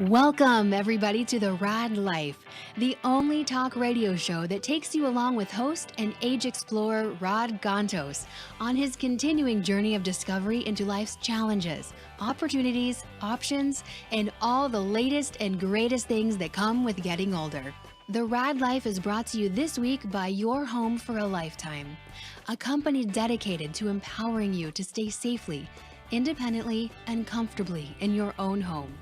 Welcome, everybody, to the Raad Life, the only talk radio show that takes you along with host and age explorer Rod Gantos on his continuing journey of discovery into life's challenges, opportunities, options, and all the latest and greatest things that come with getting older. The Raad Life is brought to you this week by Your Home for a Lifetime, a company dedicated to empowering you to stay safely, independently, and comfortably in your own home.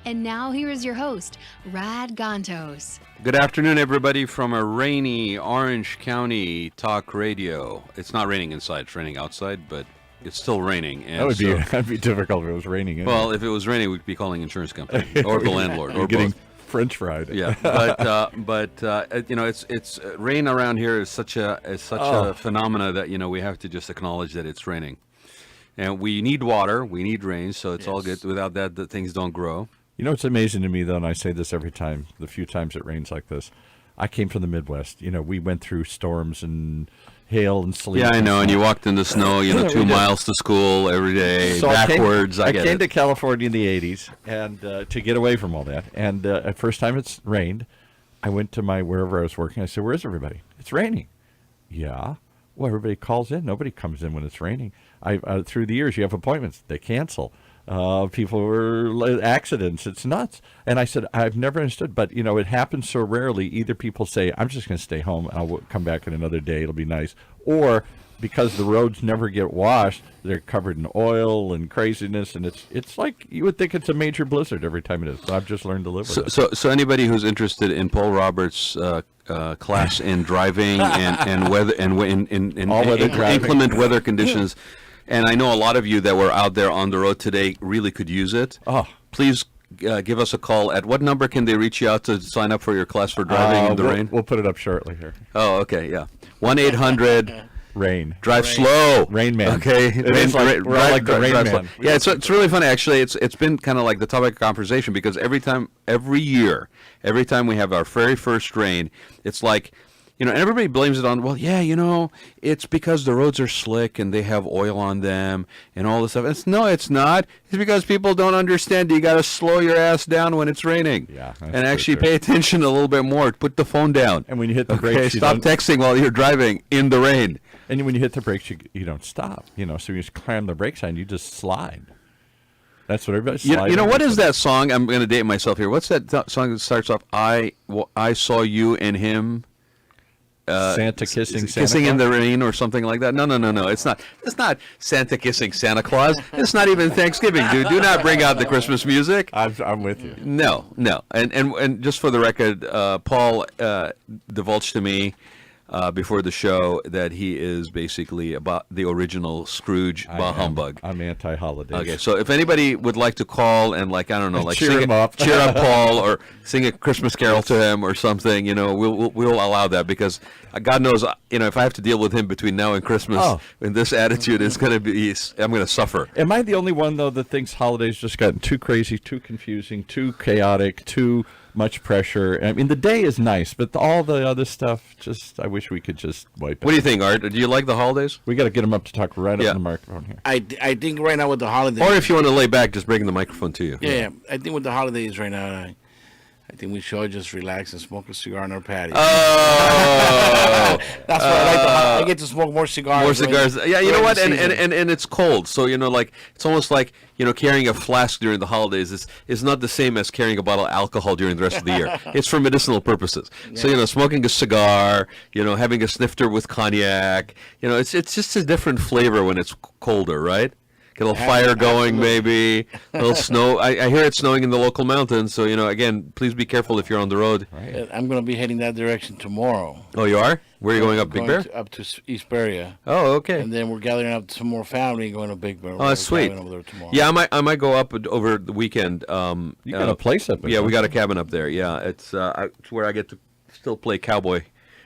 And now here is your host, Rod Gantos. Good afternoon, everybody, from a rainy Orange County talk radio. It's not raining inside, it's raining outside, but it's still raining. And that'd be difficult if it was raining. Well, if it was raining, we'd be calling insurance company or the landlord or getting both. French fried. Yeah, but you know, it's rain around here is such a phenomena that we have to just acknowledge that it's raining. And we need water, we need rain, so it's all good. Without that, the things don't grow. You know what's amazing to me, though, and I say this every time, the few times it rains like this, I came from the Midwest. We went through storms and hail and sleet. Yeah, I know, and you walked in the snow, 2 miles to school every day, so backwards. I came to California in the 80s and to get away from all that. And at first time it's rained, I went to wherever I was working. I said, "Where's everybody? It's raining." Yeah. Well, everybody calls in. Nobody comes in when it's raining. Through the years, you have appointments. They cancel. People were accidents. It's nuts. And I said, I've never understood. But, it happens so rarely. Either people say, I'm just going to stay home. I'll come back in another day. It'll be nice. Or because the roads never get washed, they're covered in oil and craziness. And it's like you would think it's a major blizzard every time it is. I've just learned to live with it. So anybody who's interested in Paul Roberts' class in driving and weather and in all weather inclement weather conditions, and I know a lot of you that were out there on the road today really could use it. Please give us a call. At what number can they reach you out to sign up for your class for driving in the rain? We'll put it up shortly here. Oh, okay, yeah. 1-800 Rain. Drive slow. Rain Man. Okay. We're all like the Rain Man. Yeah, it's really funny. Actually, it's been kind of like the topic of conversation because every year we have our very first rain, it's like, and everybody blames it on, it's because the roads are slick and they have oil on them and all this stuff. No, it's not. It's because people don't understand you got to slow your ass down when it's raining. Yeah. And actually pay attention a little bit more. Put the phone down. And when you hit the brakes, stop texting while you're driving in the rain. And when you hit the brakes, you don't stop. So you just climb the brake sign, you just slide. That's what everybody's sliding. What is that song? I'm going to date myself here. What's that song that starts off, I saw you and him? Santa kissing in the rain or something like that. No. It's not Santa kissing Santa Claus. It's not even Thanksgiving, dude. Do not bring out the Christmas music. I'm with you. No. And just for the record, Paul divulged to me before the show that he is basically about the original Scrooge bah humbug. I'm anti-holidays. Okay, so if anybody would like to call and cheer him up, cheer up Paul, or sing a Christmas carol to him or something, we'll allow that because God knows, if I have to deal with him between now and Christmas, and this attitude is going to be, I'm going to suffer. Am I the only one though that thinks holidays just gotten too crazy, too confusing, too chaotic, too much pressure? I mean, the day is nice, but all the other stuff, I wish we could just wipe it. What do you think, Art? Do you like the holidays? We got to get them up to talk right up in the microphone here. I think right now with the holidays... Or if you want to lay back, just bring the microphone to you. Yeah. I think with the holidays right now, I think we should all just relax and smoke a cigar on our patio. Oh! That's what I like. I get to smoke more cigars. More cigars. Yeah, you know what? And it's cold. So, it's almost like, carrying a flask during the holidays is not the same as carrying a bottle of alcohol during the rest of the year. It's for medicinal purposes. Yeah. So, smoking a cigar, having a snifter with cognac, it's just a different flavor when it's colder, right? Get a little fire going, maybe. A little snow. I hear it's snowing in the local mountains, so, again, please be careful if you're on the road. Right. I'm going to be heading that direction tomorrow. Oh, you are? Where are you going up, Big Bear? Up to East Berea. Oh, okay. And then we're gathering up some more family going to Big Bear. Oh, that's sweet. Over there tomorrow. Yeah, I might go up over the weekend. You got a place up there? Yeah, we got a cabin up there. Yeah, it's where I get to still play cowboy.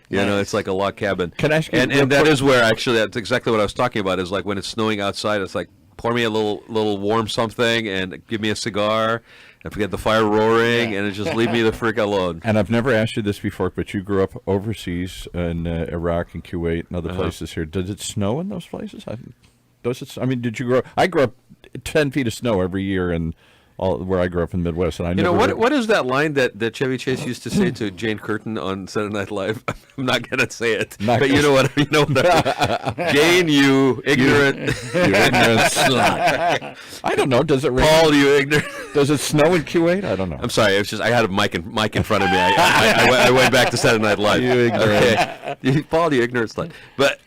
It's like a log cabin. Can I ask you? And that is where, actually, that's exactly what I was talking about, is like when it's snowing outside, it's like, pour me a little warm something and give me a cigar and forget the fire roaring and just leave me the frick alone. And I've never asked you this before, but you grew up overseas in Iraq and Kuwait and other places here. Does it snow in those places? Did you grow up? I grew up 10 feet of snow every year in where I grew up in the Midwest, and I You know, never what is that line that Chevy Chase used to say to Jane Curtin on Saturday Night Live? I'm not going to say it, but you know what? You know what? Jane, you ignorant, you ignorant slut. I don't know. Does it rain? Paul, you ignorant. Does it snow in Kuwait? I don't know. I'm sorry. It's just I had a mic in front of me. I went back to Saturday Night Live. You ignorant. Okay. Paul, you ignorant slut. But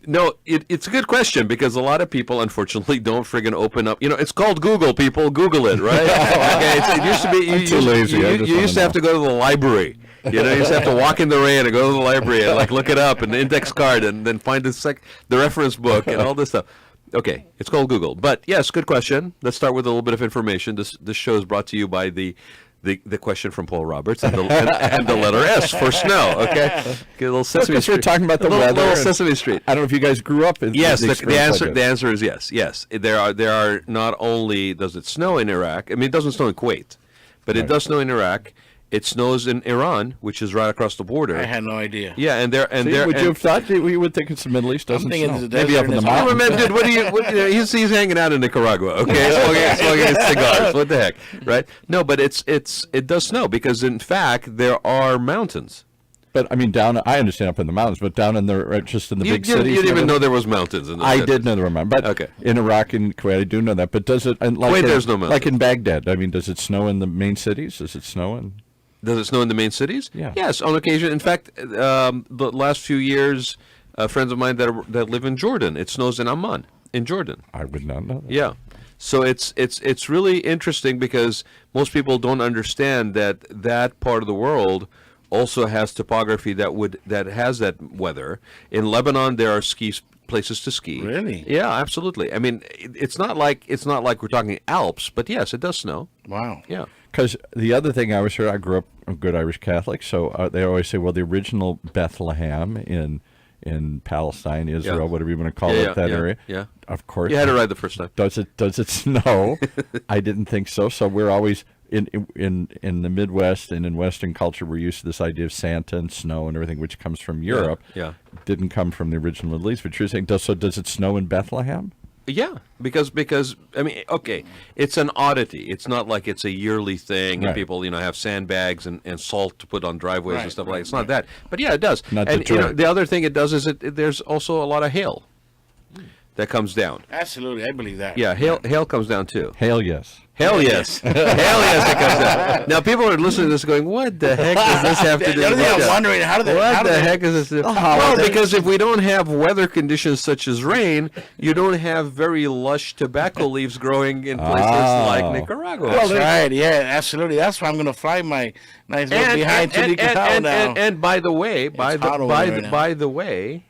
no, it's a good question because a lot of people, unfortunately, don't friggin' open up. You know, it's called Google. People Google it, right? Okay, it used to be. I'm too lazy. You used to have to go to the library. You know, you just have to walk in the rain and go to the library and like look it up and the index card and then find the reference book and all this stuff. Okay, it's called Google. But yes, good question. Let's start with a little bit of information. This show is brought to you by the question from Paul Roberts and the letter S for snow. Okay, get a little Sesame Street. We're talking about the weather. Little Sesame Street. I don't know if you guys grew up in. Yes, the answer is yes. Yes, there are not only does it snow in Iraq. I mean, it doesn't snow in Kuwait, but it does snow in Iraq. It snows in Iran, which is right across the border. I had no idea. Yeah, and there would you have thought we would think it's the Middle East doesn't snow? Maybe up in the mountains. Man, dude, he's hanging out in Nicaragua, okay, smoking cigars. What the heck, right? No, but it does snow because in fact there are mountains. But I mean, I understand up in the mountains, but down in just in the big cities. You didn't even know there was mountains in the I did know there were mountains, but okay. In Iraq and Kuwait, I do know that. But does it? And like there's no mountains. Like in Baghdad, I mean, does it snow in the main cities? Does it snow in? Does it snow in the main cities? Yeah. Yes, on occasion. In fact, the last few years, friends of mine that live in Jordan, it snows in Amman, in Jordan. I would not know that. Yeah. So it's really interesting because most people don't understand that part of the world also has topography that has that weather. In Lebanon, there are places to ski. Really? Yeah, absolutely. I mean, it's not like we're talking Alps, but yes, it does snow. Wow. Yeah. Because the other thing I was heard, I grew up a good Irish Catholic, so they always say, well, the original Bethlehem in Palestine, Israel, whatever you want to call it, that area. Yeah. Of course. You had it right the first time. Does it snow? I didn't think so. So we're always in the Midwest and in Western culture, we're used to this idea of Santa and snow and everything, which comes from Europe. Yeah. Didn't come from the original Middle East. But you're saying, does it snow in Bethlehem? Yeah, because I mean, okay, it's an oddity. It's not like it's a yearly thing and people, have sandbags and salt to put on driveways and stuff like that. It's not that. But yeah, it does. Not and Detroit. The other thing it does is there's also a lot of hail that comes down. Absolutely, I believe that. Yeah, hail comes down too. Hail, yes. Hell yes. Hell yes, it comes down. Now, people are listening to this going, what the heck does this have to do with I'm wondering, what the heck is this? Well, because if we don't have weather conditions such as rain, you don't have very lush tobacco leaves growing in places like Nicaragua. That's right, yeah, absolutely. That's why I'm going to fly my nice little behind to Nicaragua now. And by the way, by the way,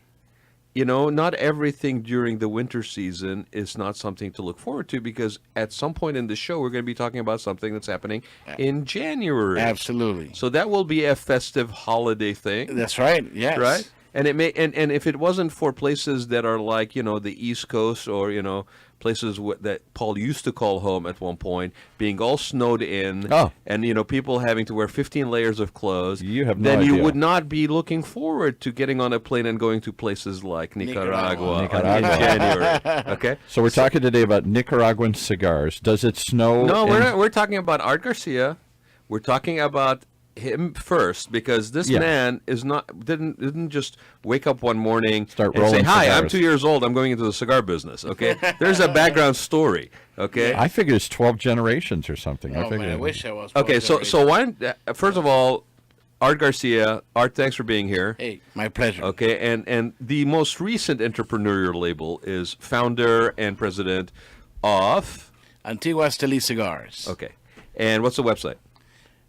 not everything during the winter season is not something to look forward to because at some point in the show, we're going to be talking about something that's happening in January. Absolutely. So that will be a festive holiday thing. That's right, yes. Right? And it may, and if it wasn't for places that are like, the East Coast or, places that Paul used to call home at one point, being all snowed in, and people having to wear 15 layers of clothes, you idea. You would not be looking forward to getting on a plane and going to places like Nicaragua. In January. Okay. So we're talking today about Nicaraguan cigars. Does it snow? No, we're talking about Art Garcia. We're talking about him first because this man didn't just wake up one morning and say, "Hi, I'm 2 years old. I'm going into the cigar business." Okay, there's a background story. Okay, I figured it's 12 generations or something. I wish I was. Okay, so why? First of all, Art Garcia. Art, thanks for being here. Hey, my pleasure. Okay, and the most recent entrepreneurial label is founder and president of Antigua Esteli Cigars. Okay, and what's the website?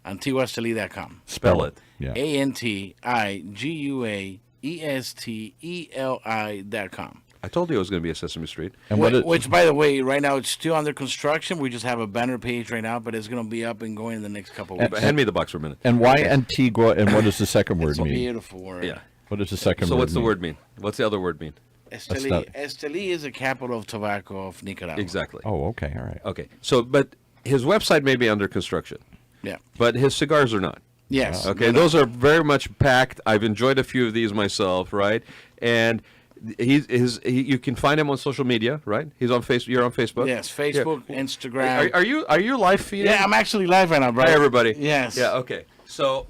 AntiguaEsteli.com. Spell it. Yeah. AntiguaEsteli.com. I told you it was going to be a Sesame Street. And which, by the way, right now it's still under construction. We just have a banner page right now, but it's going to be up and going in the next couple of weeks. Hand me the box for a minute. And why Antigua, and what does the second word mean? It's a beautiful word. Yeah. What does the second word mean? So what's the mean? word mean? What's the other word mean? Esteli is the capital of tobacco of Nicaragua. Exactly. Oh, okay. All right. Okay. So, but his website may be under construction. Yeah. But his cigars are not. Yes. Okay. Those are very much packed. I've enjoyed a few of these myself, right? And You can find him on social media, right? He's on Facebook. You're on Facebook. Yes, Facebook, Instagram. Are you live feeding? Yeah, I'm actually live right now, bro. Hi, everybody. Yes. Yeah. Okay. So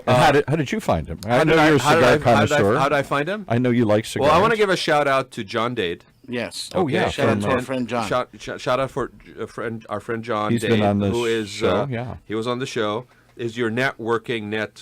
how did you find him? I know you're a cigar connoisseur. How did I find him? I know you like cigars. Well, I want to give a shout out to John Dade. Yes. Oh, yeah. Shout out to our friend John. Shout out for our friend John He's Dade, been on this who is show. Yeah. he was on the show. Is your networking?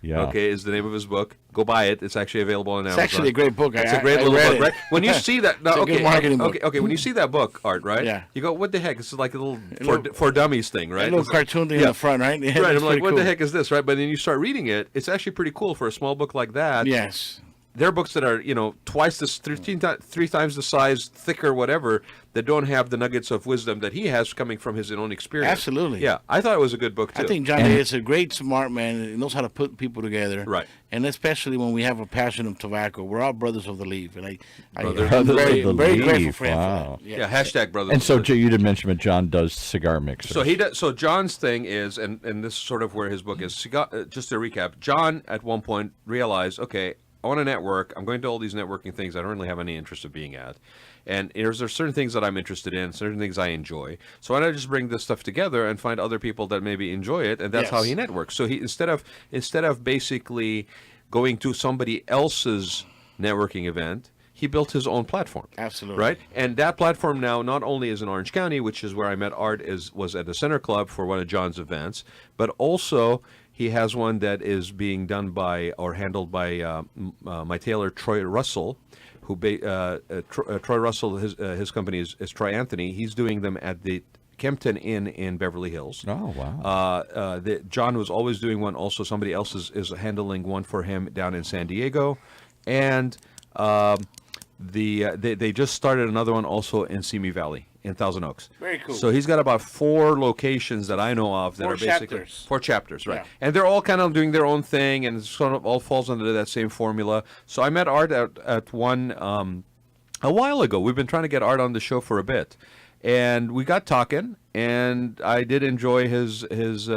Yeah. Okay, is the name of his book. Go buy it. It's actually available on Amazon. It's actually a great book. It's a great little read book, it. right? When you see that, no, It's a okay, good marketing book. okay. When you see that book, Art, right? Yeah. You go, what the heck? This is like a little little- for dummies thing, right? A little It's like- cartoon thing in the front, right? Yeah, right. it's I'm like, pretty what cool. the heck is this, right? But then you start reading it. It's actually pretty cool for a small book like that. Yes. There are books that are, twice this, three times the size, thicker, whatever, that don't have the nuggets of wisdom that he has coming from his own experience. Absolutely. Yeah, I thought it was a good book too. I think John Day is a great, smart man. He knows how to put people together. Right. And especially when we have a passion of tobacco. We're all brothers of the leaf. And I'm Brothers of very, the very leaf. grateful for him Wow. for that. yeah, hashtag brothers. And so of the- you did mention that John does cigar mixers. So he does. So John's thing is, and this is sort of where his book is. Just to recap, John at one point realized, okay, I want to network. I'm going to all these networking things I don't really have any interest of being at. And there's certain things that I'm interested in, certain things I enjoy. So why don't I just bring this stuff together and find other people that maybe enjoy it, and that's how he networks. So he instead of basically going to somebody else's networking event, he built his own platform. Absolutely. Right? And that platform now not only is in Orange County, which is where I met Art, was at the Center Club for one of John's events, but also he has one that is being done by or handled by my tailor Troy Russell, who Troy Russell, his company is Troy Anthony. He's doing them at the Kempton Inn in Beverly Hills. Oh, wow. John was always doing one. Also, somebody else is handling one for him down in San Diego, and they just started another one also in Simi Valley in Thousand Oaks. Very cool. So he's got about 4 locations that I know of that Four are basically chapters. 4 chapters, right? Yeah. And they're all kind of doing their own thing, and it sort of all falls under that same formula. So I met Art at one a while ago. We've been trying to get Art on the show for a bit, and we got talking, and I did enjoy his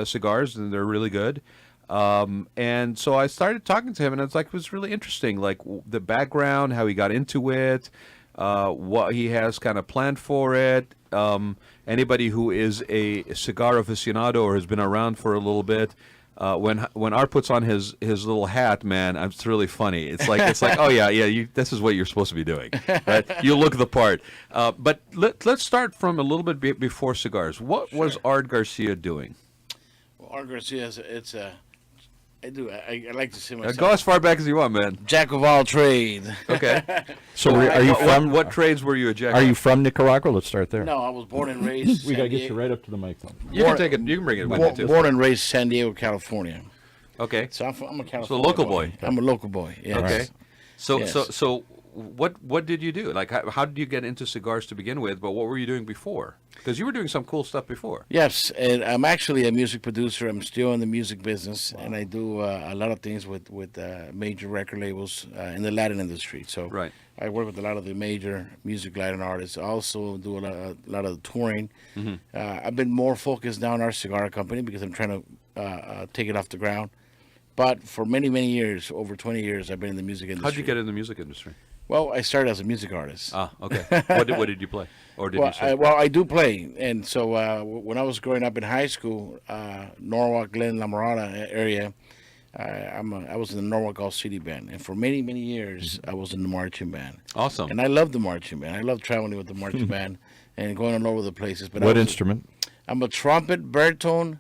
cigars, and they're really good. And so I started talking to him, and it was really interesting, like the background, how he got into it, what he has kind of planned for it. Anybody who is a cigar aficionado or has been around for a little bit, when Art puts on his little hat, man, it's really funny. It's like oh yeah, this is what you're supposed to be doing, right? You look the part. But let's start from a little bit before cigars. What was Art Garcia doing? Well, Art Garcia, I like to say myself. Go as far back as you want, man. Jack of all trades. Okay. So are you from what trades were you a jack? Are you from Nicaragua? Let's start there. No, I was born and raised. We got to San get Diego- you right up to the mic. You can take it. You can bring it with you too. Born and raised San Diego, California. Okay. So I'm a California. So local boy. I'm a local boy. Yes. Okay. So Yes. so what did you do? Like how did you get into cigars to begin with? But what were you doing before? Because you were doing some cool stuff before. Yes, and I'm actually a music producer. I'm still in the music business, and I do a lot of things with major record labels in the Latin industry. So Right. I work with a lot of the major music Latin artists. I also do a lot of the touring. Mm-hmm. I've been more focused now on our cigar company because I'm trying to take it off the ground. But for many, many years, over 20 years, I've been in the music industry. How'd you get in the music industry? Well, I started as a music artist. Ah, okay. What did you play? Or did you Well, say? I do play, and so when I was growing up in high school, Norwalk, Glen, La Mirada area, I was in the Norwalk All City Band, and for many, many years, I was in the marching band. Awesome. And I love the marching band. I love traveling with the marching band and going all over the places. But What instrument? I'm a trumpet, baritone,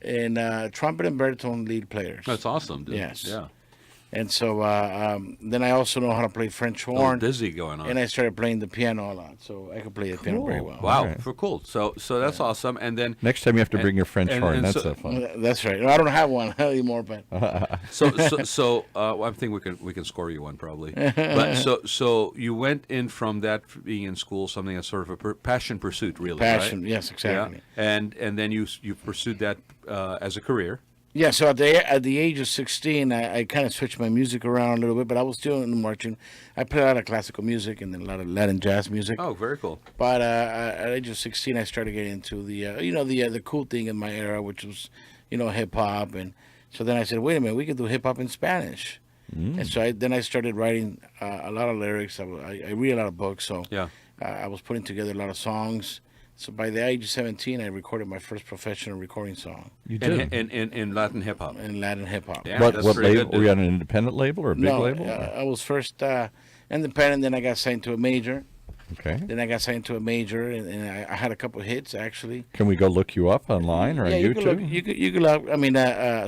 and trumpet and baritone lead players. That's awesome, dude. Yes. Yeah. And so then I also know how to play French Oh, horn, dizzy going on. and I started playing the piano a lot, so I could play the piano very well. Wow, Okay. for cool. So that's awesome. And then Next time you have to bring your French and- horn. and That's so- fun. That's right. No, I don't have one anymore, but I think we can score you one probably. But so you went in from that being in school, something that's sort of a passion pursuit, really. passion. Right? Yes, exactly. Yeah. And then you pursued that as a career. Yeah. So at the age of 16, I kind of switched my music around a little bit, but I was still in the marching. I played a lot of classical music and then a lot of Latin jazz music. Oh, very cool. But at the age of 16, I started getting into the cool thing in my era, which was hip hop, and so then I said, wait a minute, we could do hip hop in Spanish. And so then I started writing a lot of lyrics. I read a lot of books, so Yeah. I was putting together a lot of songs. So by the age of 17, I recorded my first professional recording song You did. In Latin hip hop. in Latin hip hop. Yeah. what that's what pretty label? good, Were you on an independent label or a big No, label? I was first independent, then I got signed to a major. Okay. Then I got signed to a major, and I had a couple of hits actually. Can we go look you up online or Yeah, on you YouTube? could look. You could look. I mean,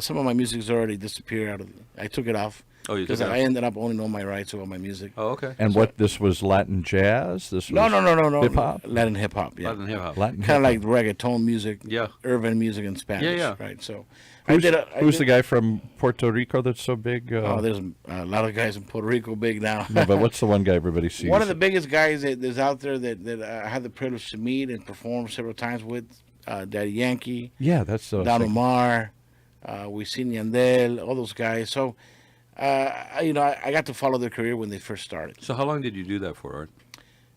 some of my music's already disappeared out of. I took it off Oh, you took because it off. I ended up owning all my rights over my music. Oh, okay. And what this was Latin jazz? This was No. hip hop. Latin hip hop. Yeah. Latin hip hop. Latin Kind of hip-hop. like reggaeton music. Yeah. Urban music in Spanish. Yeah. Right. So Who's, I who's the did- guy from Puerto Rico that's so big? Oh, there's a lot of guys in Puerto Rico big now. no, but what's the one guy everybody sees? One of the biggest guys that's out there that I had the privilege to meet and perform several times with, Daddy Yankee, Yeah, that's Don Omar, Wisin Yandel, all those guys. So, I got to follow their career when they first started. So how long did you do that for, Art?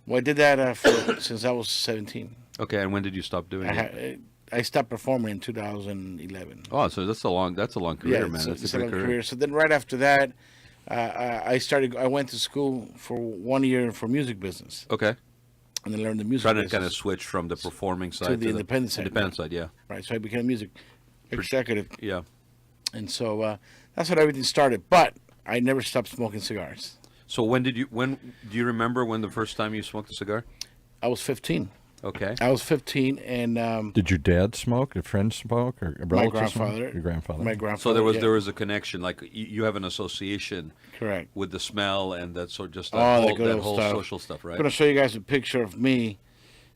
Well, I did that since I was 17. Okay, and when did you stop doing it? I stopped performing in 2011. Oh, so that's a long career, man. That's it's a a great long career. So then right after that, I went to school for 1 year for music business. Okay. And then learned the music Trying to business. kind of switch from the performing side to the independent side. Independent side, yeah. Right, so I became a music executive. Yeah. And so that's how everything started. But I never stopped smoking cigars. So when do you remember when the first time you smoked a cigar? I was 15. Okay. I was 15, and Did your dad smoke? Did friends smoke? Or my relatives smoke? grandfather. Your grandfather. My grandfather. So yeah, there was a connection, like you have an association correct. with the smell and that sort of just Oh, that the good that old whole stuff. social stuff, I'm right? going to show you guys a picture of me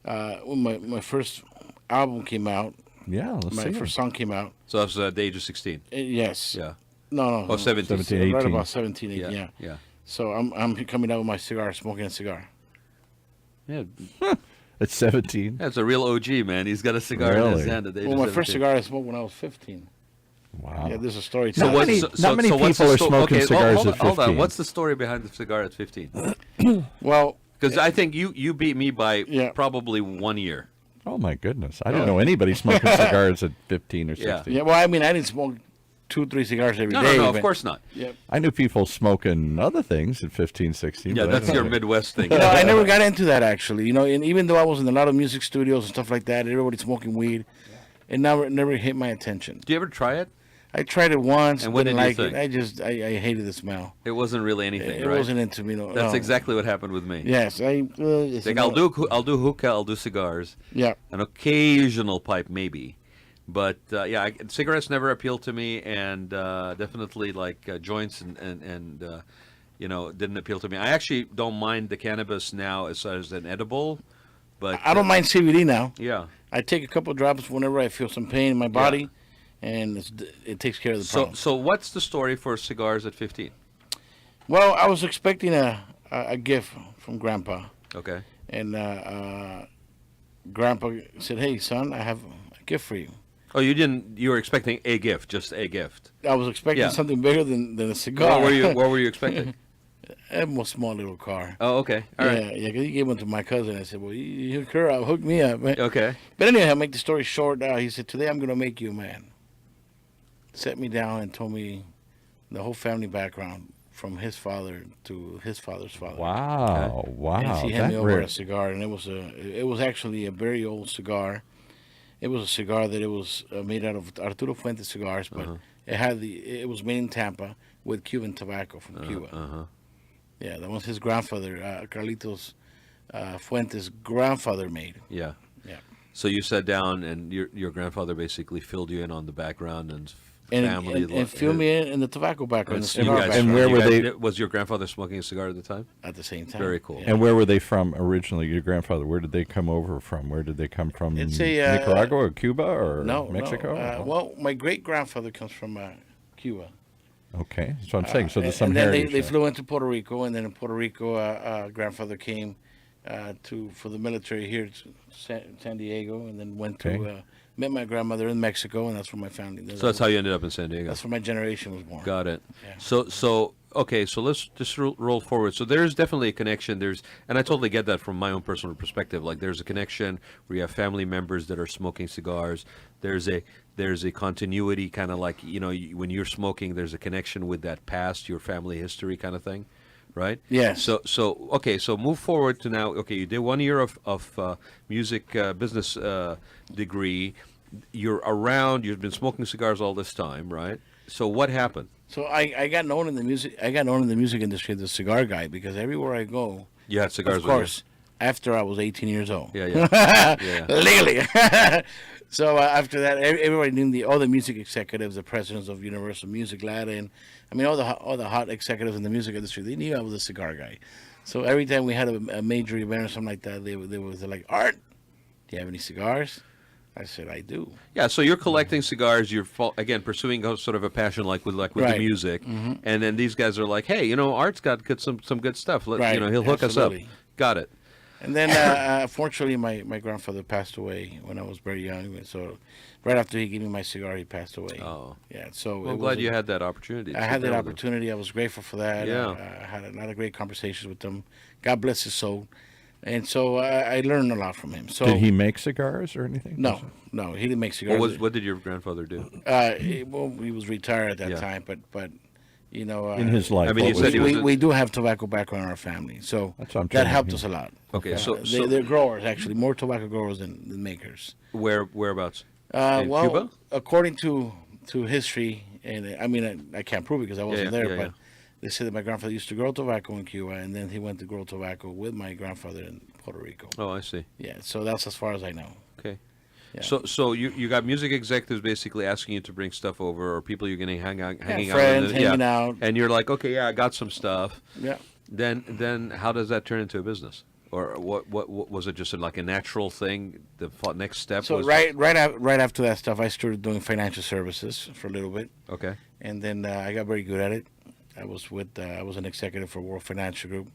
when my first album came out. Yeah, let's My see. first song came out. So that was at the age of 16. Yes. Yeah. No. Oh, 17. 17, Right 18. about 17, 18, yeah. Yeah. So I'm coming out with my cigar, smoking a cigar. Yeah. At 17. That's a real OG, man. He's got a cigar in his Really? hand at the age Well, of my first 17. cigar I smoked when I was 15. Wow. Yeah, there's a story to Not that. many- not many what's people the are smoking okay, cigars hold at on, hold on. 15. What's the story behind the cigar at 15? Well, Because I think you beat me by Yeah. probably 1 year. Oh, my goodness. I don't know anybody smoking cigars at 15 or 16. Yeah. yeah, well, I mean, I didn't smoke 2-3 cigars every No, day. no, of but- course not. Yeah. I knew people smoking other things at 15, 16. Yeah, but I that's don't your know. Midwest thing. No, I never got into that actually. And even though I was in a lot of music studios and stuff like that, everybody smoking weed, it never hit my attention. Do you ever try it? I tried it once, And what didn't did you like think? it. I hated the smell. It wasn't really anything, It right? wasn't into me. No, That's no. exactly what happened with me. Yes, Like I'll do hookah, I'll do cigars, Yeah, an occasional pipe maybe, but cigarettes never appealed to me, and definitely like joints and didn't appeal to me. I actually don't mind the cannabis now as an edible, but I don't mind CBD now. Yeah. I take a couple drops whenever I feel some pain in my body, and it takes care of the problem. So what's the story for cigars at 15? Well, I was expecting a gift from Grandpa, Okay. and Grandpa said, "Hey, son, I have a gift for you." Oh, you were expecting a gift, just a gift. I was expecting Yeah. something bigger than a cigar. What were you expecting? A small little car. Oh, okay. All right. Yeah, because he gave one to my cousin. I said, "Well, you hook her up, hook me up." Man. Okay. But anyway, I'll make the story short. He said, "Today I'm going to make you a man." Set me down and told me the whole family background from his father to his father's father. Wow. And Wow. he handed me That over rare. a cigar, and it was actually a very old cigar. It was a cigar that it was made out of Arturo Fuentes cigars, but it was made in Tampa with Cuban tobacco from Cuba. Yeah, that was his grandfather, Carlitos Fuentes' grandfather made. Yeah. Yeah. So you sat down, and your grandfather basically filled you in on the background and family. And filled me in the tobacco background, the So you cigar guys- And background where you were guys- they- Was your grandfather smoking a cigar at the time? at the same time. Very cool. Yeah. And where were they from originally? Your grandfather. Where did they come over from? Where did they come from? It's a, Nicaragua or Cuba or No, Mexico? No. Well, my great grandfather comes from Cuba. Okay, that's what I'm saying. So there's some and then heritage. they there. flew into Puerto Rico, and then in Puerto Rico, grandfather came for the military here to San Diego, and then went to met my grandmother in Mexico, and that's where my family. So that's how you ended up in San Diego. That's where my generation was born. Got it. Yeah. So okay, so let's just roll forward. So there's definitely a connection. And I totally get that from my own personal perspective. Like there's a connection where you have family members that are smoking cigars. There's a continuity, kind of like, when you're smoking, there's a connection with that past, your family history kind of thing, right? Yes. So okay, so move forward to now. Okay, you did 1 year of music business degree. You're around. You've been smoking cigars all this time, right? So what happened? So I got known in the music. I got known in the music industry as the cigar guy because everywhere I go, You had cigars of course, after I was 18 years old. with you. Yeah. Legally. So after that, everybody knew all the music executives, the presidents of Universal Music, Latin. I mean, all the hot executives in the music industry. They knew I was a cigar guy. So every time we had a major event or something like that, they were like, Art, do you have any cigars? I said, I do. Yeah, so you're collecting cigars. You're again pursuing sort of a passion, like with the Right. music, and then these guys are like, "Hey, Art's got some good stuff. Right, He'll hook us up." absolutely. Got it. And then, fortunately, my grandfather passed away when I was very young. So right after he gave me my cigar, he passed away. Oh, Yeah, so well, I'm glad you had that opportunity. to I sit had that down with him. opportunity. I was grateful for that. Yeah. I had a lot of great conversations with him. God bless his soul. And so I learned a lot from him. So Did he make cigars or anything? No, he didn't make cigars. What did your grandfather do? He was retired at that Yeah. time, but In his life. I mean, you what said he was we do have tobacco background in our family, so That's what I'm that trying to helped hear. us a lot. Okay, so They're growers, actually, more tobacco growers than makers. whereabouts? In Well, Cuba? according to history, and I mean, I can't prove it because I wasn't there, yeah. but they said that my grandfather used to grow tobacco in Cuba, and then he went to grow tobacco with my grandfather in Puerto Rico. Oh, I see. Yeah, so that's as far as I know. Okay. Yeah. So you got music executives basically asking you to bring stuff over, or people you're going to hanging out, friends with, hanging out. and you're like, okay, yeah, I got some stuff. Yeah. Then how does that turn into a business? Or what was it? Just like a natural thing? The next step So was right after that stuff, I started doing financial services for a little bit, okay. and then I got very good at it. I was an executive for World Financial Group,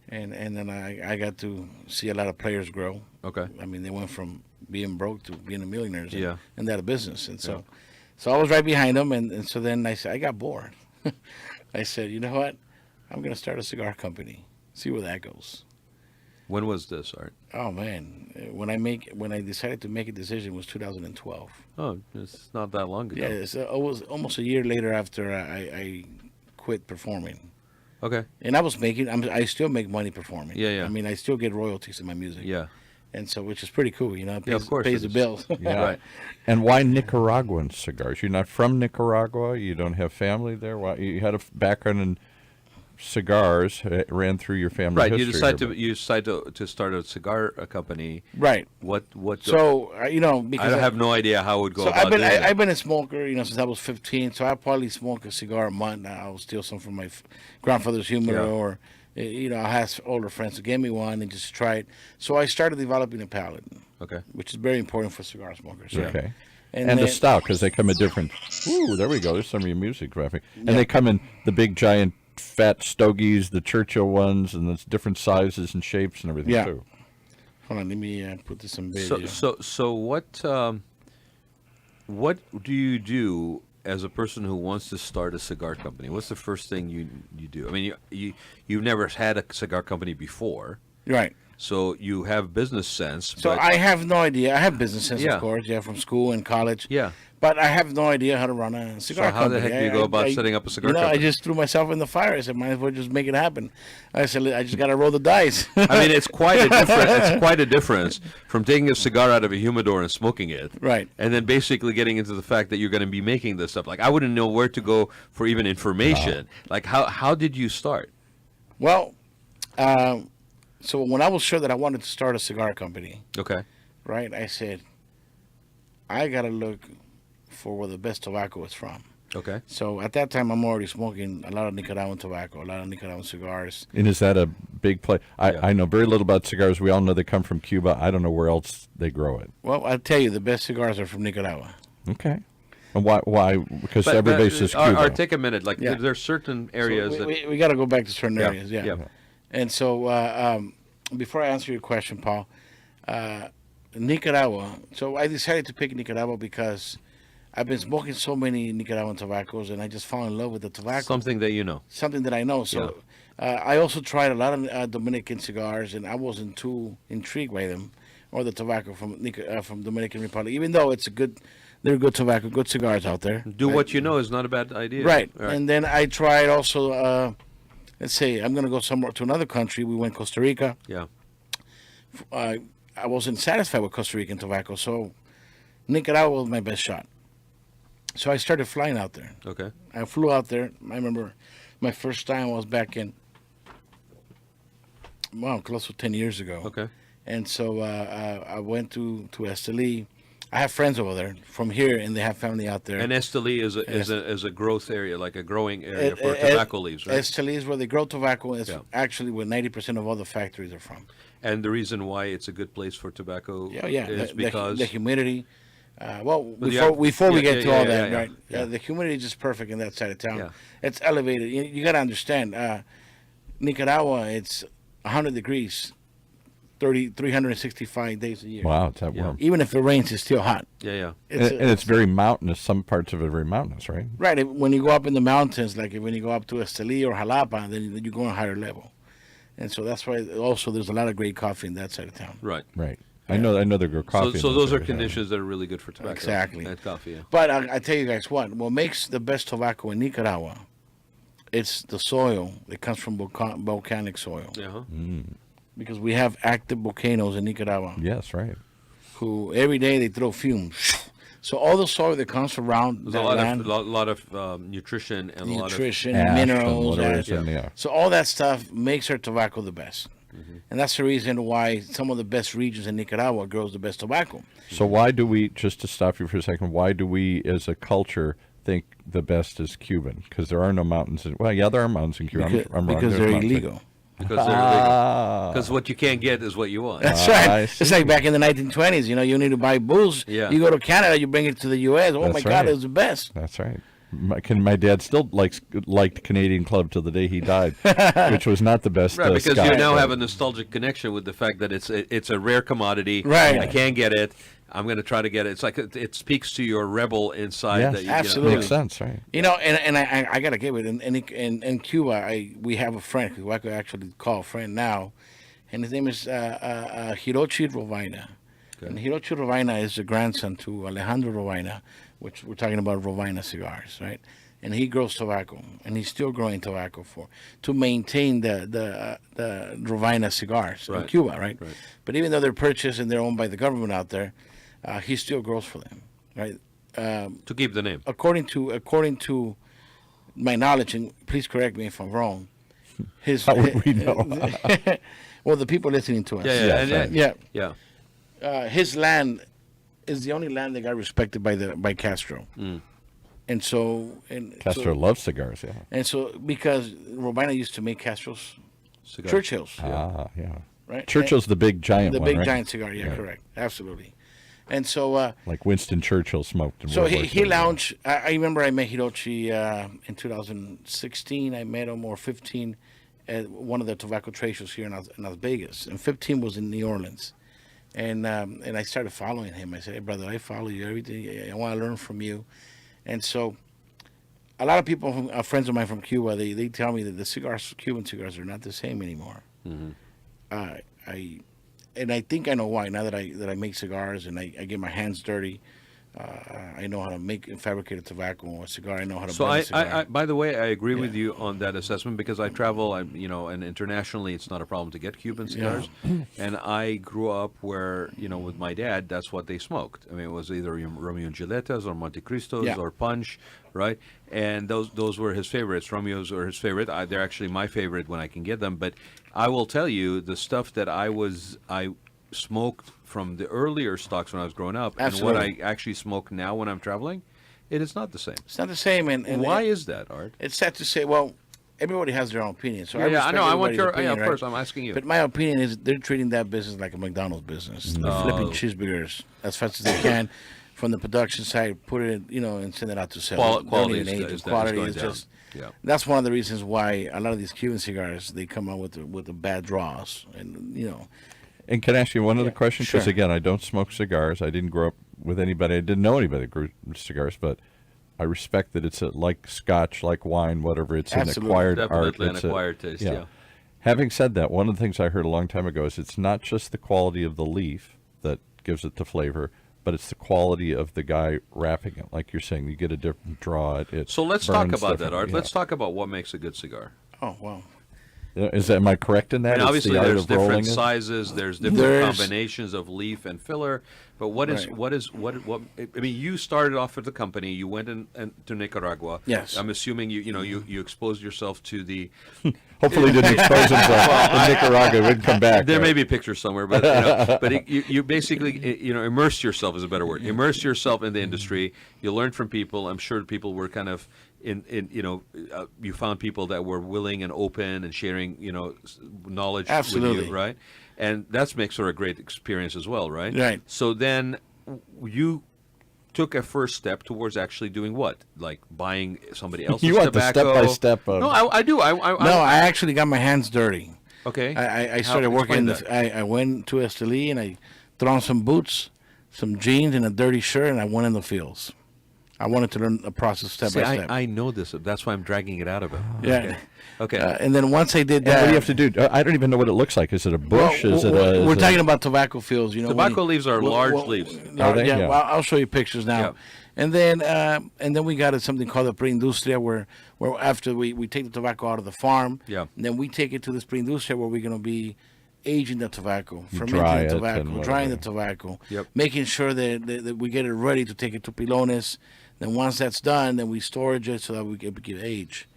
and then I got to see a lot of players grow. Okay. I mean, they went from being broke to being a millionaires. Yeah. And that a business, and so I was right behind them, and so then I said I got bored. I said, you know what, I'm gonna start a cigar company. See where that goes. When was this, Art? Oh man, when I decided to make a decision was 2012. Oh, it's not that long ago. Yeah, it was almost a year later after I quit performing. Okay. And I still make money performing. Yeah. I mean, I still get royalties in my music. Yeah. And so, which is pretty cool, It pays, of course pays it the is. bills. Yeah. Right. And why Nicaraguan cigars? You're not from Nicaragua. You don't have family there. Why you had a background in cigars? It ran through your family Right. history. You decide to start a cigar company. Right. What? So, because I have no idea how it would go So about doing that. I've been a smoker, since I was 15. So I probably smoke a cigar a month. I'll steal some from my grandfather's humidor, or I'll ask older friends to give me one and just try it. So I started developing a palate, Okay. which is very important for cigar smokers. Okay. And And the then- style, because they come in different. Ooh, there we go. There's some of your music graphic. And they come in the big, giant, fat stogies, the Churchill ones, and it's different sizes and shapes and everything, Yeah. too. Hold on, let me put this in video. So what do you do as a person who wants to start a cigar company? What's the first thing you do? I mean, you've never had a cigar company before, Right. so you have business sense. So but, I have no idea. I have business sense, Yeah. of course, from school and college. yeah. But I have no idea how to run a cigar So how the company. heck do you go about setting up a cigar I company? just threw myself in the fire. I said, might as well just make it happen. I said, I just got to roll the dice. I mean, it's quite a difference. It's quite a difference from taking a cigar out of a humidor and smoking it, Right. and then basically getting into the fact that you're going to be making this stuff. Like, I wouldn't know where to go for even information. Like, how did you start? Well, so when I was sure that I wanted to start a cigar company, Okay. right, I said, I got to look for where the best tobacco is from. Okay. So at that time, I'm already smoking a lot of Nicaraguan tobacco, a lot of Nicaraguan cigars. And is that a big play? Yeah. I know very little about cigars. We all know they come from Cuba. I don't know where else they grow it. Well, I'll tell you, the best cigars are from Nicaragua. Okay. And why? Because everybody says Cuba. Or take a minute. Like, Yeah. there's certain areas So that. we got to go back to certain Yeah, areas, yeah. And so before I answer your question, Paul, Nicaragua. So I decided to pick Nicaragua because I've been smoking so many Nicaraguan tobaccos, and I just fall in love with the tobacco. Something that you know. Something that I know. So I also tried a lot of Dominican cigars, and I wasn't too intrigued by them or the tobacco from Dominican Republic. Even though they're good tobacco, good cigars out there. Do what you know is not a bad idea. Right. And then I tried also. Let's say I'm going to go somewhere to another country. We went Costa Rica. Yeah. I wasn't satisfied with Costa Rican tobacco, so Nicaragua was my best shot. So I started flying out there. Okay. I flew out there. I remember my first time was back in, close to 10 years ago. Okay. And so I went to Esteli. I have friends over there from here, and they have family out there. And Esteli is a growth area, like a growing area for tobacco leaves, right? Esteli is where they grow tobacco. It's actually where 90% of all the factories are from. And the reason why it's a good place for tobacco is because the humidity. Before we get to all that, right? The humidity is just perfect in that side of town. Yeah. It's elevated. You got to understand, Nicaragua, it's 100 degrees, 365 days a year. Wow, it's that warm. Even if it rains, it's still hot. Yeah. It's very mountainous. Some parts of it are very mountainous, right? Right. When you go up in the mountains, like when you go up to Esteli or Jalapa, then you go on a higher level. And so that's why also there's a lot of great coffee in that side of town. Right. I know they grow coffee. So those are conditions that are really good for tobacco. Exactly. And coffee, yeah. But I tell you guys what makes the best tobacco in Nicaragua, it's the soil. It comes from volcanic soil. Uh-huh. Because we have active volcanoes in Nicaragua. Yes, right. Who every day they throw fumes. So all the soil that comes around There's that a lot land, of nutrition and nutrition, Ash and minerals, whatever is in there. so all that stuff makes our tobacco the best. And that's the reason why some of the best regions in Nicaragua grows the best tobacco. So why do we, just to stop you for a second, why do we as a culture think the best is Cuban? Because there are no mountains. There are mountains in Cuba. Because, I'm wrong. because There's they're mountains. illegal. Because they're illegal. Because what you can't get is what you want. That's I right. It's like back in the 1920s. You need to buy booze. Yeah. You go to Canada, you bring it to the U.S. Oh, That's my God, right. it's the best. That's right. My dad still liked Canadian Club till the day he died, which was not the best. Right, because Scotch. you now have a nostalgic connection with the fact that it's a rare commodity. Right. I can't get it. I'm going to try to get it. It's like it speaks to your rebel inside. Yes, that you, absolutely. Makes sense, right? And I gotta give it. In Cuba, we have a friend who I could actually call a friend now, and his name is Hiroshi Rovina. Okay. And Hiroshi Rovina is the grandson to Alejandro Rovina, which we're talking about Rovina cigars, right? And he grows tobacco, and he's still growing tobacco to maintain the Rovina cigars in Cuba, right? But even though they're purchased and they're owned by the government out there, he still grows for them, right? to keep the name. According to my knowledge, and please correct me if I'm wrong, How would we know? well, the people listening to us, his land is the only land that got respected by Castro. And so Castro loves cigars, yeah. And so because Robina used to make Castro's Cigar. Churchill's, Yeah. right? Churchill's the big giant The one, big right? giant cigar, yeah, correct, absolutely. And so like Winston Churchill smoked. In so World War he II. launched. I remember I met Hiroshi in 2016. I met him, or 15, at one of the tobacco trade shows here in Las Vegas. And 15 was in New Orleans. And I started following him. I said, "Hey, brother, I follow you. Everything. I want to learn from you." And so a lot of people, friends of mine from Cuba, they tell me that the Cuban cigars are not the same anymore. And I think I know why. Now that I make cigars and I get my hands dirty, I know how to make and fabricate a tobacco or a cigar. I know how to blend a cigar. I by the way, I agree with you on that assessment because I travel, and internationally it's not a problem to get Cuban cigars. And I grew up where, with my dad, that's what they smoked. I mean, it was either Romeo and Julietas or Monte Cristos or Punch, right? And those were his favorites. Romeos are his favorite. They're actually my favorite when I can get them. But I will tell you, the stuff that I smoked from the earlier stocks when I was growing up and what I actually smoke now when I'm traveling, it is not the same. It's not the same. And why is that, Art? It's sad to say. Well, everybody has their own opinion. So I know. I want your opinion, of course. I'm asking you. But my opinion is they're treating that business like a McDonald's business. They're flipping cheeseburgers as fast as they can from the production side, put it in, and send it out to sell. Quality Quality is is going down. just Yeah. That's one of the reasons why a lot of these Cuban cigars, they come out with the bad draws, and And can I ask you one other question? Because Sure. again, I don't smoke cigars. I didn't grow up with anybody. I didn't know anybody that grew cigars, but I respect that it's like Scotch, like wine, whatever. It's Absolutely. an acquired art. Definitely an It's acquired taste, yeah. Having said that, one of the things I heard a long time ago is it's not just the quality of the leaf that gives it the flavor, but it's the quality of the guy wrapping it. Like you're saying, you get a different draw. So let's talk burns about that, different, Art. yeah. Let's talk about what makes a good cigar. Oh, wow. Am I correct in that? I mean, It's obviously, the art there's of rolling different it? sizes, there's different There's- combinations of leaf and filler. But what is Right. what? I mean, you started off at the company. You went to Nicaragua. Yes. I'm assuming you exposed yourself to the. Hopefully, he didn't expose himself in Nicaragua. Wouldn't come back. There right? may be pictures somewhere, but you basically immersed yourself is a better word. Immerse yourself in the industry. You learned from people. I'm sure people were kind of you found people that were willing and open and sharing knowledge with Absolutely. you, right? And that makes for a great experience as well, right? Right. So then you took a first step towards actually doing what? Like buying somebody else's You want the tobacco? step-by-step of- No, I do. No, I actually got my hands dirty. Okay. I started Explain working. that. I went to Esteli and I threw on some boots, some jeans, and a dirty shirt, and I went in the fields. I wanted to learn the process step See, by step. I know this. That's why I'm dragging it out of it. Yeah. Okay. And then once I did And what that, do you have to do? I don't even know what it looks like. Is it a bush? Well, is it a? we're is talking it, about tobacco fields. Tobacco leaves are large leaves. Are they? Yeah, Yeah. well, I'll show you pictures now. Yeah. And then we got something called a pre-industria where after we take the tobacco out of the farm, Yeah. and then we take it to this pre-industria where we're going to be aging the tobacco, You fermenting dry the it tobacco, and drying the whatever. tobacco, Yep. making sure that we get it ready to take it to pilones. Then once that's done, then we storage it so that we can age.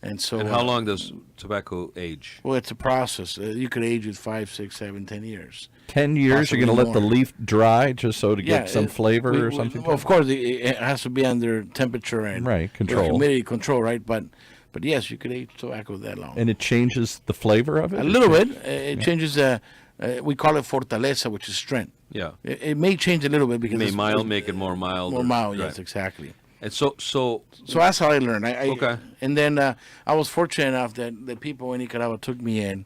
And so And how long does tobacco age? Well, it's a process. You could age it 5, 6, 7, 10 years. 10 years, you're going to let the more. leaf dry just so to get some flavor or something? Well, of course, it has to be under temperature and Right, control. humidity control, right? But yes, you could age tobacco that long. And it changes the flavor of it? A little bit. It changes. We call it fortaleza, which is strength. Yeah. It may change a little bit because Make it more mild. more or- mild. right. Yes, exactly. And so So that's how I learned. Okay. And then I was fortunate enough that people in Nicaragua took me in,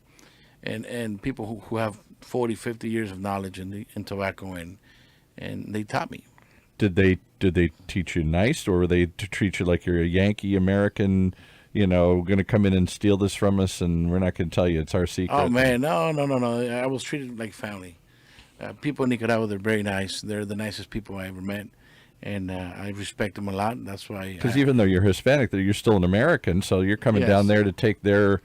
and people who have 40, 50 years of knowledge in tobacco, and they taught me. Did they teach you nice, or were they to treat you like you're a Yankee American, going to come in and steal this from us, and we're not going to tell you, it's our secret? Oh man, no. I was treated like family. People in Nicaragua, they're very nice. They're the nicest people I ever met, and I respect them a lot. That's why. Because even though you're Hispanic, you're still an American, so you're coming Yes. down there to take their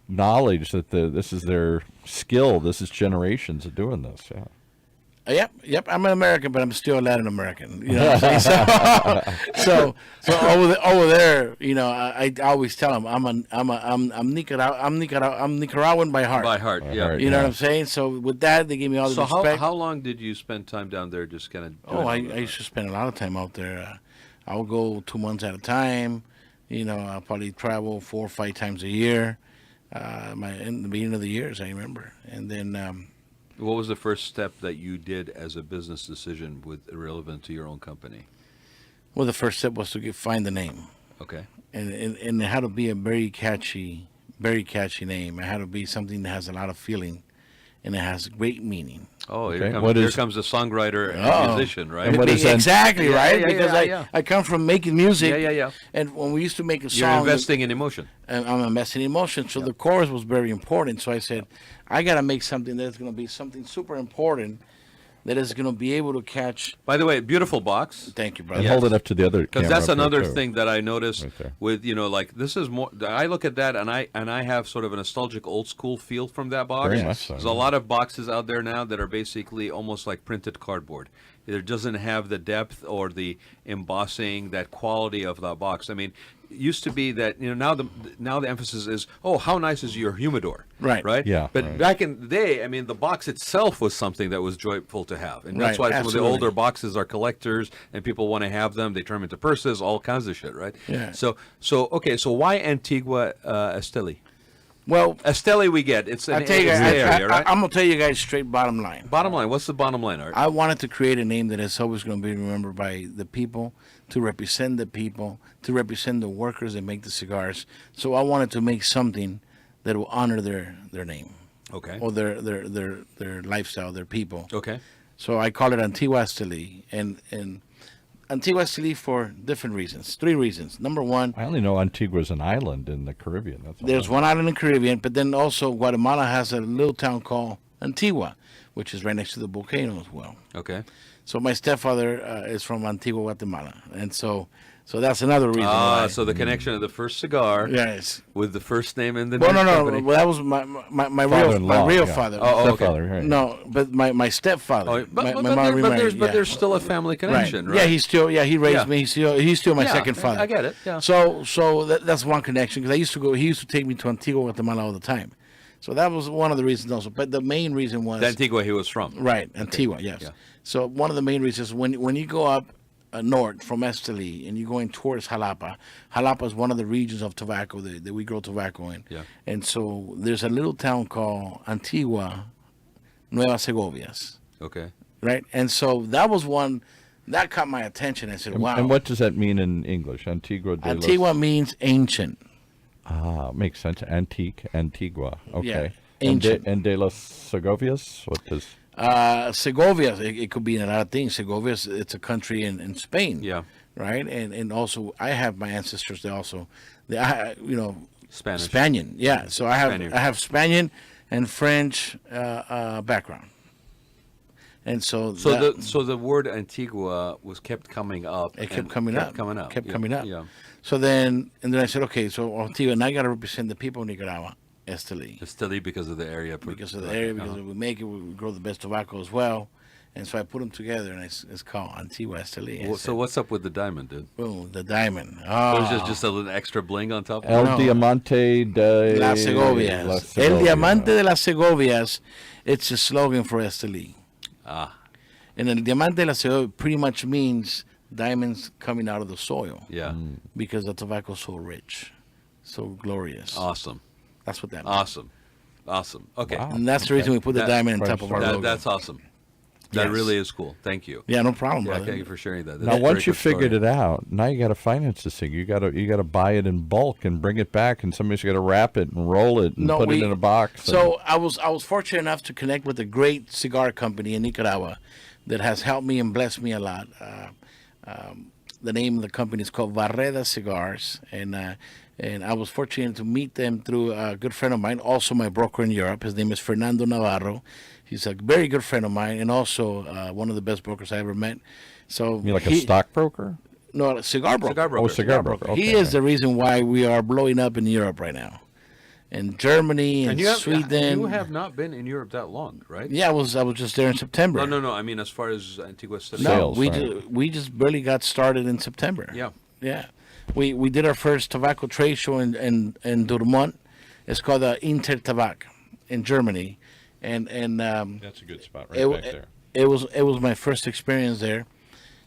knowledge that this is their skill. This is generations of doing this. Yeah. Yep. I'm an American, but I'm still a Latin American. You know what I'm saying? So over there, I always tell them I'm Nicaraguan by heart. by heart, By yeah. heart. You know Yeah. what I'm saying? So with that, they gave me all the So respect. how long did you spend time down there just kind of? I used to spend a lot of time out there. I would go 2 months at a time. I'll probably travel 4 or 5 times a year. In the beginning of the years, I remember. And then What was the first step that you did as a business decision relevant to your own company? well, the first step was to find the name. Okay. And it had to be a very catchy name. It had to be something that has a lot of feeling, and it has great meaning. Oh, Okay. here comes the songwriter and Oh. musician, right? And what is that? Exactly, Yeah, right? yeah, Because yeah. I come from making music. Yeah. And when we used to make a You're song, investing in emotion. I'm investing in emotion. So the chorus was very important. So I said, I got to make something that's going to be something super important that is going to be able to catch. By the way, beautiful box. Thank you, And brother. Yeah. hold it up to the other Because camera that's up here, another too. thing that I noticed Right there. with like this is more. I look at that and I have sort of a nostalgic old school feel from that box. Very much so, There's yeah. a lot of boxes out there now that are basically almost like printed cardboard. It doesn't have the depth or the embossing, that quality of that box. I mean, it used to be that now the emphasis is, oh, how nice is your humidor, Right. right? Yeah, But right. back in the day, I mean, the box itself was something that was joyful to have, and that's Right, why some of the absolutely. older boxes are collectors and people want to have them. They turn them into purses, all kinds of shit, right? Yeah. So why Antigua Esteli? Well, Esteli we get. It's I an tell you, it's the area, right? I'm gonna tell you guys straight bottom line. Bottom line, what's the bottom line, Art? I wanted to create a name that is always going to be remembered by the people, to represent the people, to represent the workers that make the cigars. So I wanted to make something that will honor their name, Okay. or their lifestyle, their people. Okay. So I call it Antigua Esteli, and Antigua Esteli for different reasons. 3 reasons. Number one, I only know Antigua is an island in the Caribbean. That's all there's I know. one island in the Caribbean, but then also Guatemala has a little town called Antigua, which is right next to the volcano as well. Okay. So my stepfather is from Antigua, Guatemala, and so that's another reason why. So the connection of the first cigar Yes. with the first name in the Well, name no. company. Well, that was my Father-in-law, real yeah. father. Oh, okay. Stepfather, right. No, but my stepfather. Oh, but, my but, mom there- but remarried, there's yeah. there's still a family connection, right? Yeah, he raised Yeah. me. He's still my Yeah, second father. I get it. Yeah. So that's one connection, because he used to take me to Antigua, Guatemala all the time. So that was one of the reasons also. But the main reason was The Antigua he was from. right, Antigua, yes. Yeah. So one of the main reasons, when you go up north from Esteli and you're going towards Jalapa, Jalapa is one of the regions of tobacco that we grow tobacco in. Yeah. And so there's a little town called Antigua Nueva Segovias, Okay. right? And so that was one that caught my attention. I said, And, wow. and what does that mean in English? Antigua de los... Antigua means ancient. Makes sense. Antigua. Okay. Yeah, ancient. And de los Segovias? What does... Segovia, it could be in a lot of things. Segovia, it's a country in Spain. Yeah. Right? And also, I have my ancestors there also. Spanish. Spaniard. Yeah. So Spaniard. I have Spaniard and French background. And so So the word Antigua was kept coming up. it kept and coming kept up. Coming up. Kept Yeah, coming up. Yeah. So then I said, okay, so Antigua, and I got to represent the people of Nicaragua, Esteli. Esteli because of the area. Because of the area, because we make it, we grow the best tobacco as well. And so I put them together, and it's called Antigua Esteli. Well, so what's up with the diamond, dude? Boom, the diamond. So Oh, it's just a little extra bling on top of El it? No. Diamante de... Las Segovias. La El Segovia. Diamante de las Segovias, it's a slogan for Esteli. Ah, And El Diamante de las Segovias pretty much means diamonds coming out of the soil, yeah. because the tobacco is so rich, so glorious. Awesome. That's what that means. Awesome. Okay. Wow. And that's the reason we put the That- diamond on top of our logo. That's awesome. That Yes. really is cool. Thank you. Yeah, no problem, Yeah, brother. thank you for sharing that. Now, once you figured it out, now you got to finance this thing. You got to buy it in bulk and bring it back, and somebody's got to wrap it and roll it and put it in a box. So I was fortunate enough to connect with a great cigar company in Nicaragua that has helped me and blessed me a lot. The name of the company is called Raad Cigars, and I was fortunate to meet them through a good friend of mine, also my broker in Europe. His name is Fernando Navarro. He's a very good friend of mine, and also one of the best brokers I ever met. So you mean like a stockbroker? No, a cigar broker. Cigar broker. Oh, cigar broker. He Okay. is the reason why we are blowing up in Europe right now, in Germany and, Sweden. You have not been in Europe that long, right? Yeah, I was just there in September. No. I mean, as far as Antigua Esteli. No, Sales, we right. we just barely got started in September. Yeah. Yeah, we did our first tobacco trade show in Durmont. It's called the Intertabac in Germany, and That's a good spot right back there. it was my first experience there,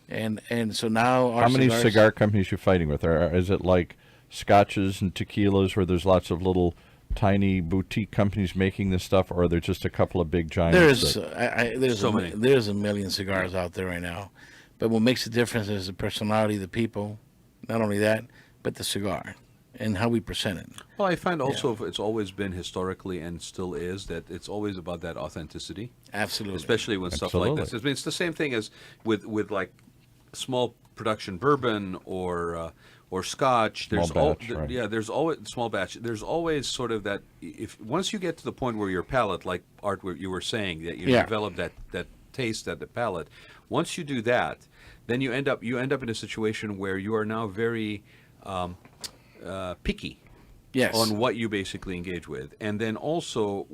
and so now our How many cigars- cigar companies you fighting with? Is it like scotches and tequilas where there's lots of little tiny boutique companies making this stuff, or are there just a couple of big giants? There's So many. There's a million cigars out there right now, but what makes the difference is the personality of the people. Not only that, but the cigar and how we present it. Well, I find also it's always been historically and still is that it's always about that authenticity, Absolutely. especially when stuff like this. I mean, it's the same thing as with like small production bourbon or Scotch. Small batch, right. Yeah, there's always small batch. There's always sort of that. If once you get to the point where your palate, like Art, where you were saying that you Yeah. develop that taste at the palate. Once you do that, then you end up in a situation where you are now very picky Yes. on what you basically engage with. And then also,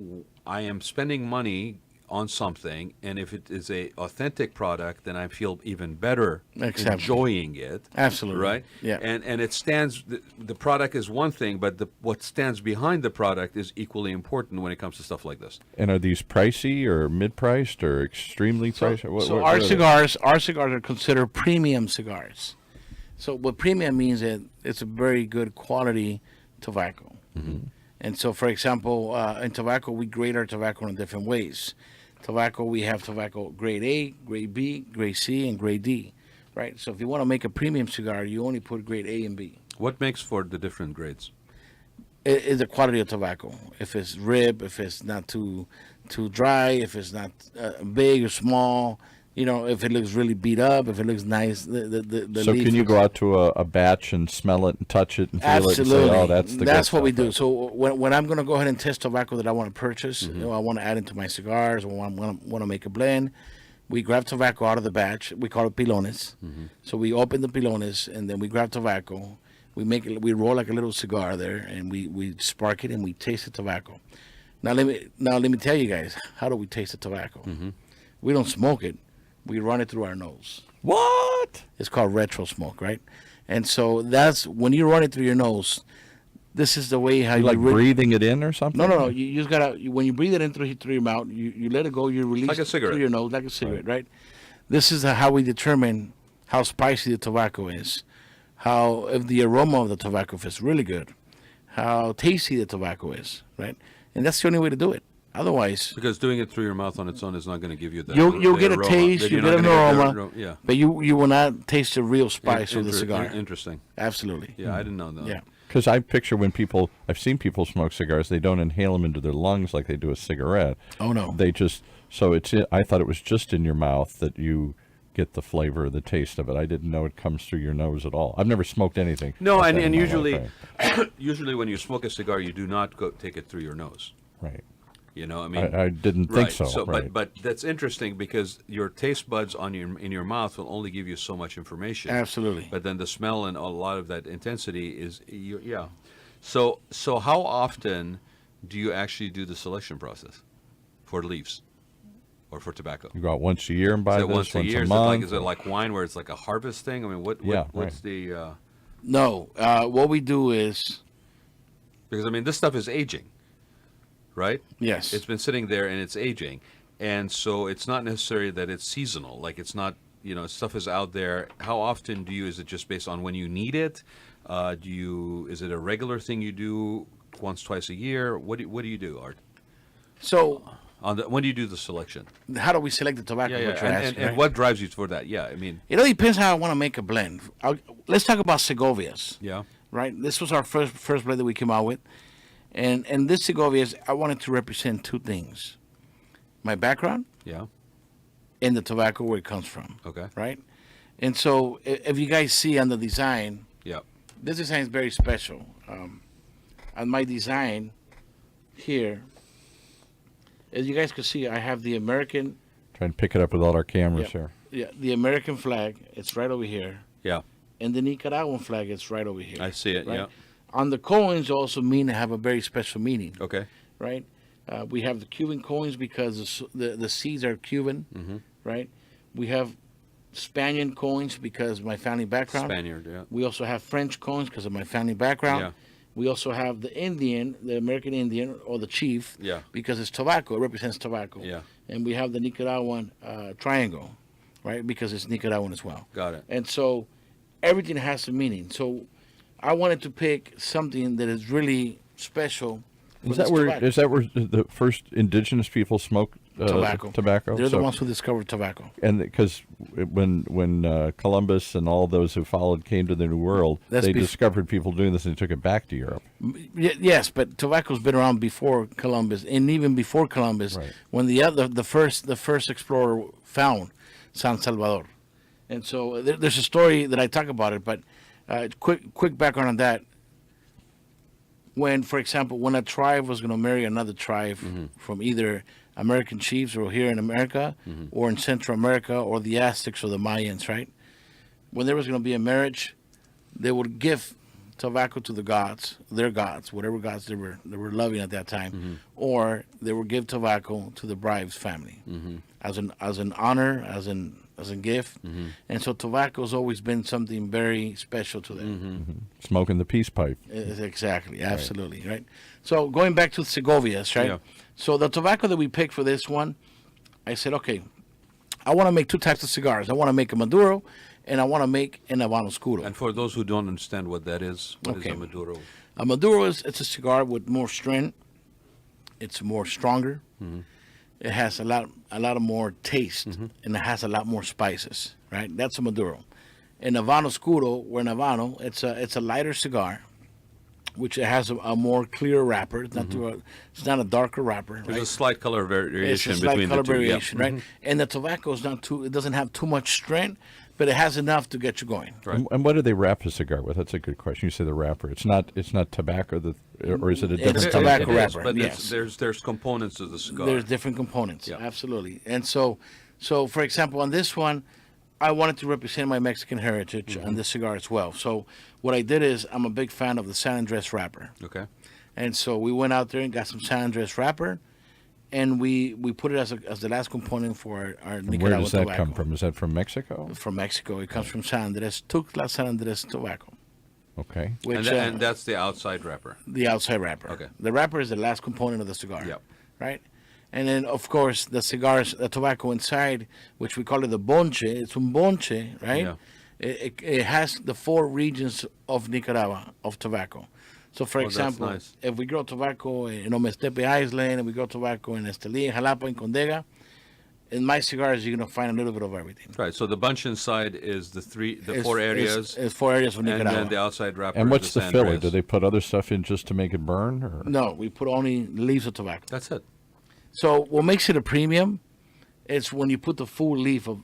I am spending money on something, and if it is a authentic product, then I feel even better Exactly. enjoying it. Absolutely. Right? Yeah. And it stands, the product is one thing, but what stands behind the product is equally important when it comes to stuff like this. And are these pricey or mid-priced or extremely priced? So our cigars are considered premium cigars. So what premium means is it's a very good quality tobacco. And so, for example, in tobacco, we grade our tobacco in different ways. Tobacco, we have tobacco grade A, grade B, grade C, and grade D, right? So if you want to make a premium cigar, you only put grade A and B. What makes for the different grades? It's the quality of tobacco. If it's rib, if it's not too dry, if it's not big or small, if it looks really beat up, if it looks nice. The so leaf can you looks- go out to a batch and smell it and touch it and feel Absolutely. it and say, oh, that's the That's good what we stuff, do. So when I'm going to go ahead and test tobacco that I want to purchase, Mm-hmm. I want to add into my cigars, or I want to make a blend, we grab tobacco out of the batch. We call it pilones. Mm-hmm. So we open the pilones, and then we grab tobacco. We roll like a little cigar there, and we spark it, and we taste the tobacco. Now let me tell you guys, how do we taste the tobacco? Mm-hmm. We don't smoke it. We run it through our nose. What? It's called retro smoke, right? And so that's when you run it through your nose. This is the way how You you like breathing it in or something? No. You just gotta when you breathe it in through your mouth, you let it go. You release Like a it cigarette. through your nose, like a cigarette, right? This is how we determine how spicy the tobacco is, how if the aroma of the tobacco if it's really good, how tasty the tobacco is, right? And that's the only way to do it. Otherwise, Because doing it through your mouth on its own is not going to give you the you'll the get a aroma. taste, That you'll you're get not an gonna aroma, yeah. but you will not taste the real spice of the cigar. Interesting. Absolutely. Yeah, I didn't know that. Yeah. Because I picture I've seen people smoke cigars, they don't inhale them into their lungs like they do a cigarette. Oh no. They just, I thought it was just in your mouth that you get the flavor, the taste of it. I didn't know it comes through your nose at all. I've never smoked anything. No, like and that in my usually, life, usually when you smoke a cigar, you do not take it through your nose. right. I mean, I didn't think so. Right. but that's interesting because your taste buds in your mouth will only give you so much information. Absolutely. But then the smell and a lot of that intensity is yeah. So how often do you actually do the selection process for leaves or for tobacco? You go out once a year and buy Is it this once a year? month. Is it like wine where it's like a harvest thing? I mean, what's the No. What we do is because I mean this stuff is aging, right? yes. It's been sitting there and it's aging, and so it's not necessary that it's seasonal. Like it's not, stuff is out there. How often is it just based on when you need it? Is it a regular thing you do once, twice a year? What do you do, Art? So When do you do the selection? how do we select the tobacco? Yeah, yeah. What you're asking, And right? what drives you for that? Yeah, I mean, It all depends how I want to make a blend. Let's talk about Segovias, yeah. right? This was our first blend that we came out with. And this Segovias, I wanted to represent two things. My background Yeah. and the tobacco where it comes from, Okay. right? And so if you guys see on the design, Yeah. this design is very special. On my design here, as you guys can see, I have the American, Try and pick it up with all our cameras here. the American flag. It's right over here. Yeah. And the Nicaraguan flag, it's right over here. I see it. Right? Yeah. On the coins also have a very special meaning, Okay. right? We have the Cuban coins because the seeds are Cuban, Mm-hmm. right? We have Spaniard coins because of my family background. Spaniard. Yeah. We also have French coins because of my family background. Yeah. We also have the Indian, the American Indian, or the chief, Yeah. because it's tobacco. It represents tobacco. Yeah. And we have the Nicaraguan triangle, right? Because it's Nicaraguan as well. Got it. And so everything has a meaning. So I wanted to pick something that is really special. Is that where the first indigenous people smoked tobacco? They're the So- ones who discovered tobacco. And because when Columbus and all those who followed came to the New World, That's they bef- discovered people doing this and they took it back to Europe. Yes, but tobacco's been around before Columbus, and even before Columbus, Right. when the first explorer found San Salvador. And so there's a story that I talk about it, but quick background on that. When, for example, when a tribe was going to marry another tribe from either American chiefs or here in America or in Central America or the Aztecs or the Mayans, right? When there was going to be a marriage, they would give tobacco to the gods, their gods, whatever gods they were loving at that time, or they would give tobacco to the bride's family as an honor, as a gift. And so tobacco has always been something very special to them. Smoking the peace pipe. Exactly, absolutely, right? So going back to Segovias, right? Yeah. So the tobacco that we picked for this one, I said, okay, I want to make two types of cigars. I want to make a Maduro and I want to make an Habano Oscuro. And for those who don't understand what that is, what is Okay. a Maduro? A Maduro it's a cigar with more strength. It's more stronger. It has a lot of more taste, and it has a lot more spices. Right, that's a Maduro. In Habano Oscuro, we're in Habano. It's a lighter cigar, which it has a more clear wrapper. It's not a darker wrapper. There's Right? a slight color variation It's a slight between color the two. variation, right? And the tobacco is not too. It doesn't have too much strength, but it has enough to get you going. Right. And what do they wrap a cigar with? That's a good question. You say the wrapper. It's not tobacco, or is it a different It's type? tobacco It is, wrapper, but yes. there's components to the cigar. There's different components, Yeah. absolutely. And so for example, on this one, I wanted to represent my Mexican heritage on this cigar as well. So what I did is I'm a big fan of the San Andres wrapper. Okay. And so we went out there and got some San Andres wrapper, and we put it as the last component for our Nicaraguan Where does that tobacco. come from? Is that from Mexico? From Mexico. It comes from San Andres, Tuxtla San Andres tobacco, Okay. which And that's the outside wrapper. the outside wrapper. Okay. The wrapper is the last component of the cigar. Yep. Right? And then, of course, the cigars, the tobacco inside, which we call it the bonche. It's un bonche, right? Yeah. It has the 4 regions of Nicaragua of tobacco. So, for that's example, nice. if we grow tobacco in Omestepe Island, and we grow tobacco in Esteli, in Jalapa, in Condega, in my cigars, you're going to find a little bit of everything. Right. So the bunch inside is the 4 areas, It's 4 areas of and Nicaragua. then the outside wrapper. And is what's the San filler? Andres. Do they put other stuff in just to make it burn? Or? No, we put only leaves of tobacco. That's it. So what makes it a premium is when you put the full leaf of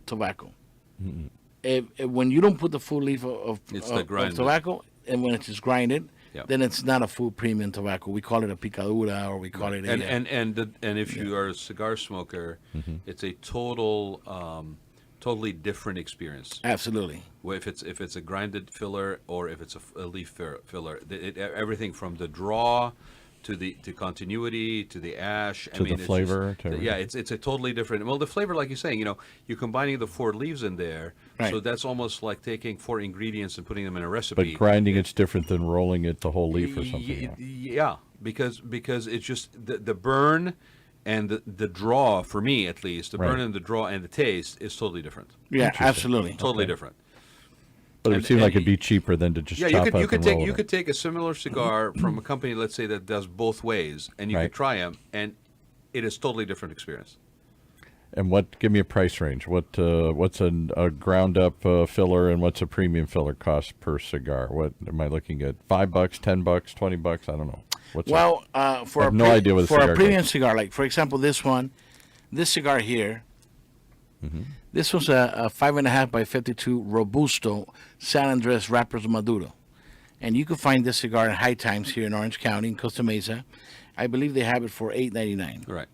tobacco. When you don't put the full leaf It's the of grinded. tobacco, and when it's just grinded, Yep. then it's not a full premium tobacco. We call it a picadura, or we call it a... And if you are a cigar smoker, it's a totally different experience. Absolutely. Well, if it's a grinded filler or if it's a leaf filler, everything from the draw to continuity to the ash, To the it's flavor, just- to everything. yeah, it's a totally different. Well, the flavor, like you're saying, you're combining the 4 leaves in there, Right. so that's almost like taking 4 ingredients and putting them in a recipe. But grinding it's different than rolling it the whole leaf or something. Yeah, because it's just the burn and the draw, for me at least, the burn Right. and the draw and the taste is totally different. Yeah, absolutely. Totally Okay. different. But it would seem and like it'd be cheaper than to just Yeah, chop you up could and take roll you it. could take a similar cigar from a company, let's say, that does both ways, and you Right. could try them, and it is totally different experience. And give me a price range. What's a ground up filler and what's a premium filler cost per cigar? What am I looking at? $5, $10, $20? I don't know. What's Well, for I have no idea what a for cigar a premium costs. cigar, like for example this cigar here, this was a 5.5 by 52 Robusto San Andres Wrappers Maduro, and you can find this cigar in High Times here in Orange County in Costa Mesa. I believe they have it for $8.99. Right.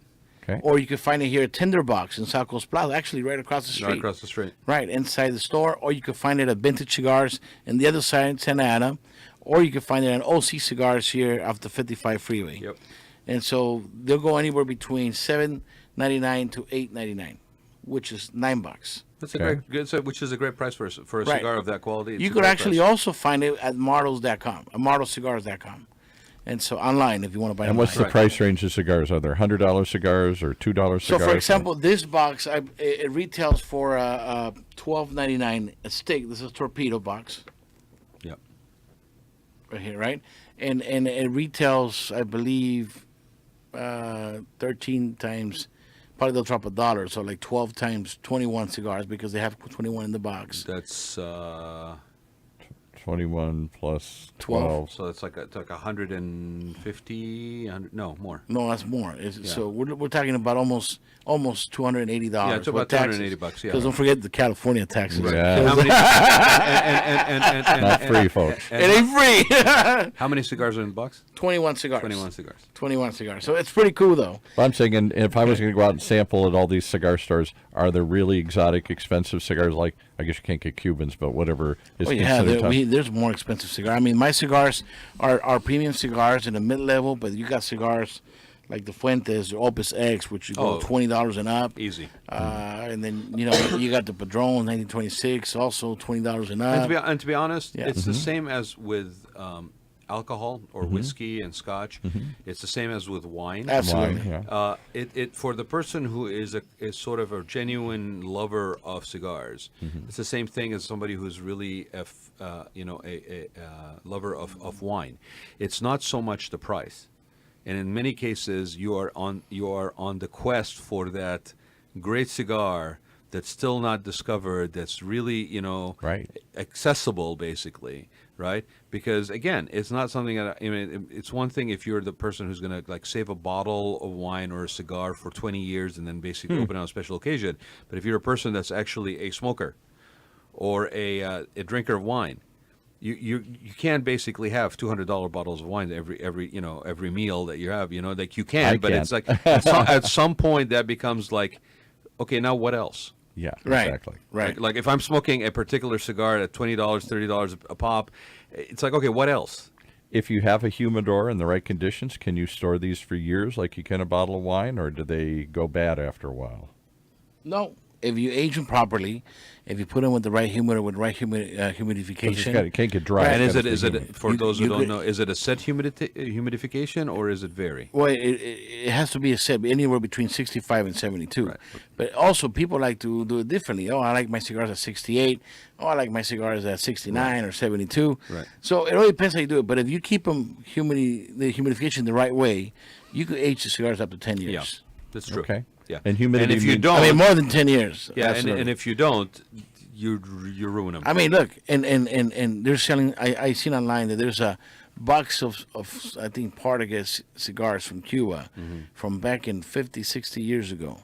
Okay. Or you can find it here at Tinderbox in South Coast Plaza, actually right across the street. Right across the street. Right, inside the store, or you can find it at Vintage Cigars in the other side in Santa Ana, or you can find it at OC Cigars here off the 55 freeway. Yep. And so they'll go anywhere between $7.99 to $8.99, which is $9. That's a Okay. which is a great price for a Right. cigar of that quality. It's You a could great actually price. also find it at martles.com, at martlescigars.com. And so online if you want to buy And them what's the online. price range of cigars? Are there $100 cigars or $2 So cigars? for example, this box it retails for $12.99 a stick. This is a torpedo box Yep. right here, right? And it retails, I believe, 13 times. Probably they'll drop $1, so like 12 times 21 cigars because they have 21 in the box. That's 21 plus 12. 12. so it's like 150, 100, no more. No, that's more. So we're talking about almost $280. Yeah, it's about $280, yeah. Because don't forget the California taxes. Yeah. How many? Not free, folks. It ain't free. How many cigars are in the box? 21 cigars. 21 cigars. 21 cigars. So it's pretty cool though. Well, I'm saying, and if I was going to go out and sample at all these cigar stores, are there really exotic, expensive cigars? Like, I guess you can't get Cubans, but whatever is Oh yeah, considered tough. there's more expensive cigars. I mean, my cigars are premium cigars in the mid-level, but you got cigars like the Fuentes or Opus X, which you go Oh. $20 and up. Easy. And then you got the Padron 1926, also $20 and up. And to be honest, Yeah. it's the same as with alcohol or whiskey and scotch, it's the same as with wine. Absolutely. Wine, yeah. It for the person who is sort of a genuine lover of cigars, it's the same thing as somebody who's really a lover of wine. It's not so much the price, and in many cases you are on the quest for that great cigar that's still not discovered, that's really, Right. accessible, basically, right? Because, again, it's not something that, it's one thing if you're the person who's going to, like, save a bottle of wine or a cigar for 20 years and then basically open on a special occasion. But if you're a person that's actually a smoker or a drinker of wine, you can't basically have $200 bottles of wine every meal that you have, like you can, but can't. it's like at some point that becomes like, okay, now what else? Yeah, Right. exactly. Right. Like if I'm smoking a particular cigar at $20, $30 a pop, it's like, okay, what else? If you have a humidor in the right conditions, can you store these for years like you can a bottle of wine, or do they go bad after a while? No, if you age them properly, if you put them with the right humidor, with right humidification. It can't get dry. And It's is gotta it stay is humid. it for You- those who you don't could- know, is it a set humidification or is it vary? Well, it has to be a set anywhere between 65 and 72. Right. But also, people like to do it differently. Oh, I like my cigars at 68. Oh, I like my cigars at 69 or 72. Right. So it all depends how you do it. But if you keep them the humidification the right way, you could age the cigars up to 10 years. Yeah, that's true. Okay. Yeah, And humidity if you means- don't, I mean, more than 10 years. yeah, Absolutely. and if you don't, you ruin them. I mean, look, and they're selling. I seen online that there's a box of I think Partagas cigars from Cuba from back in 50, 60 years ago,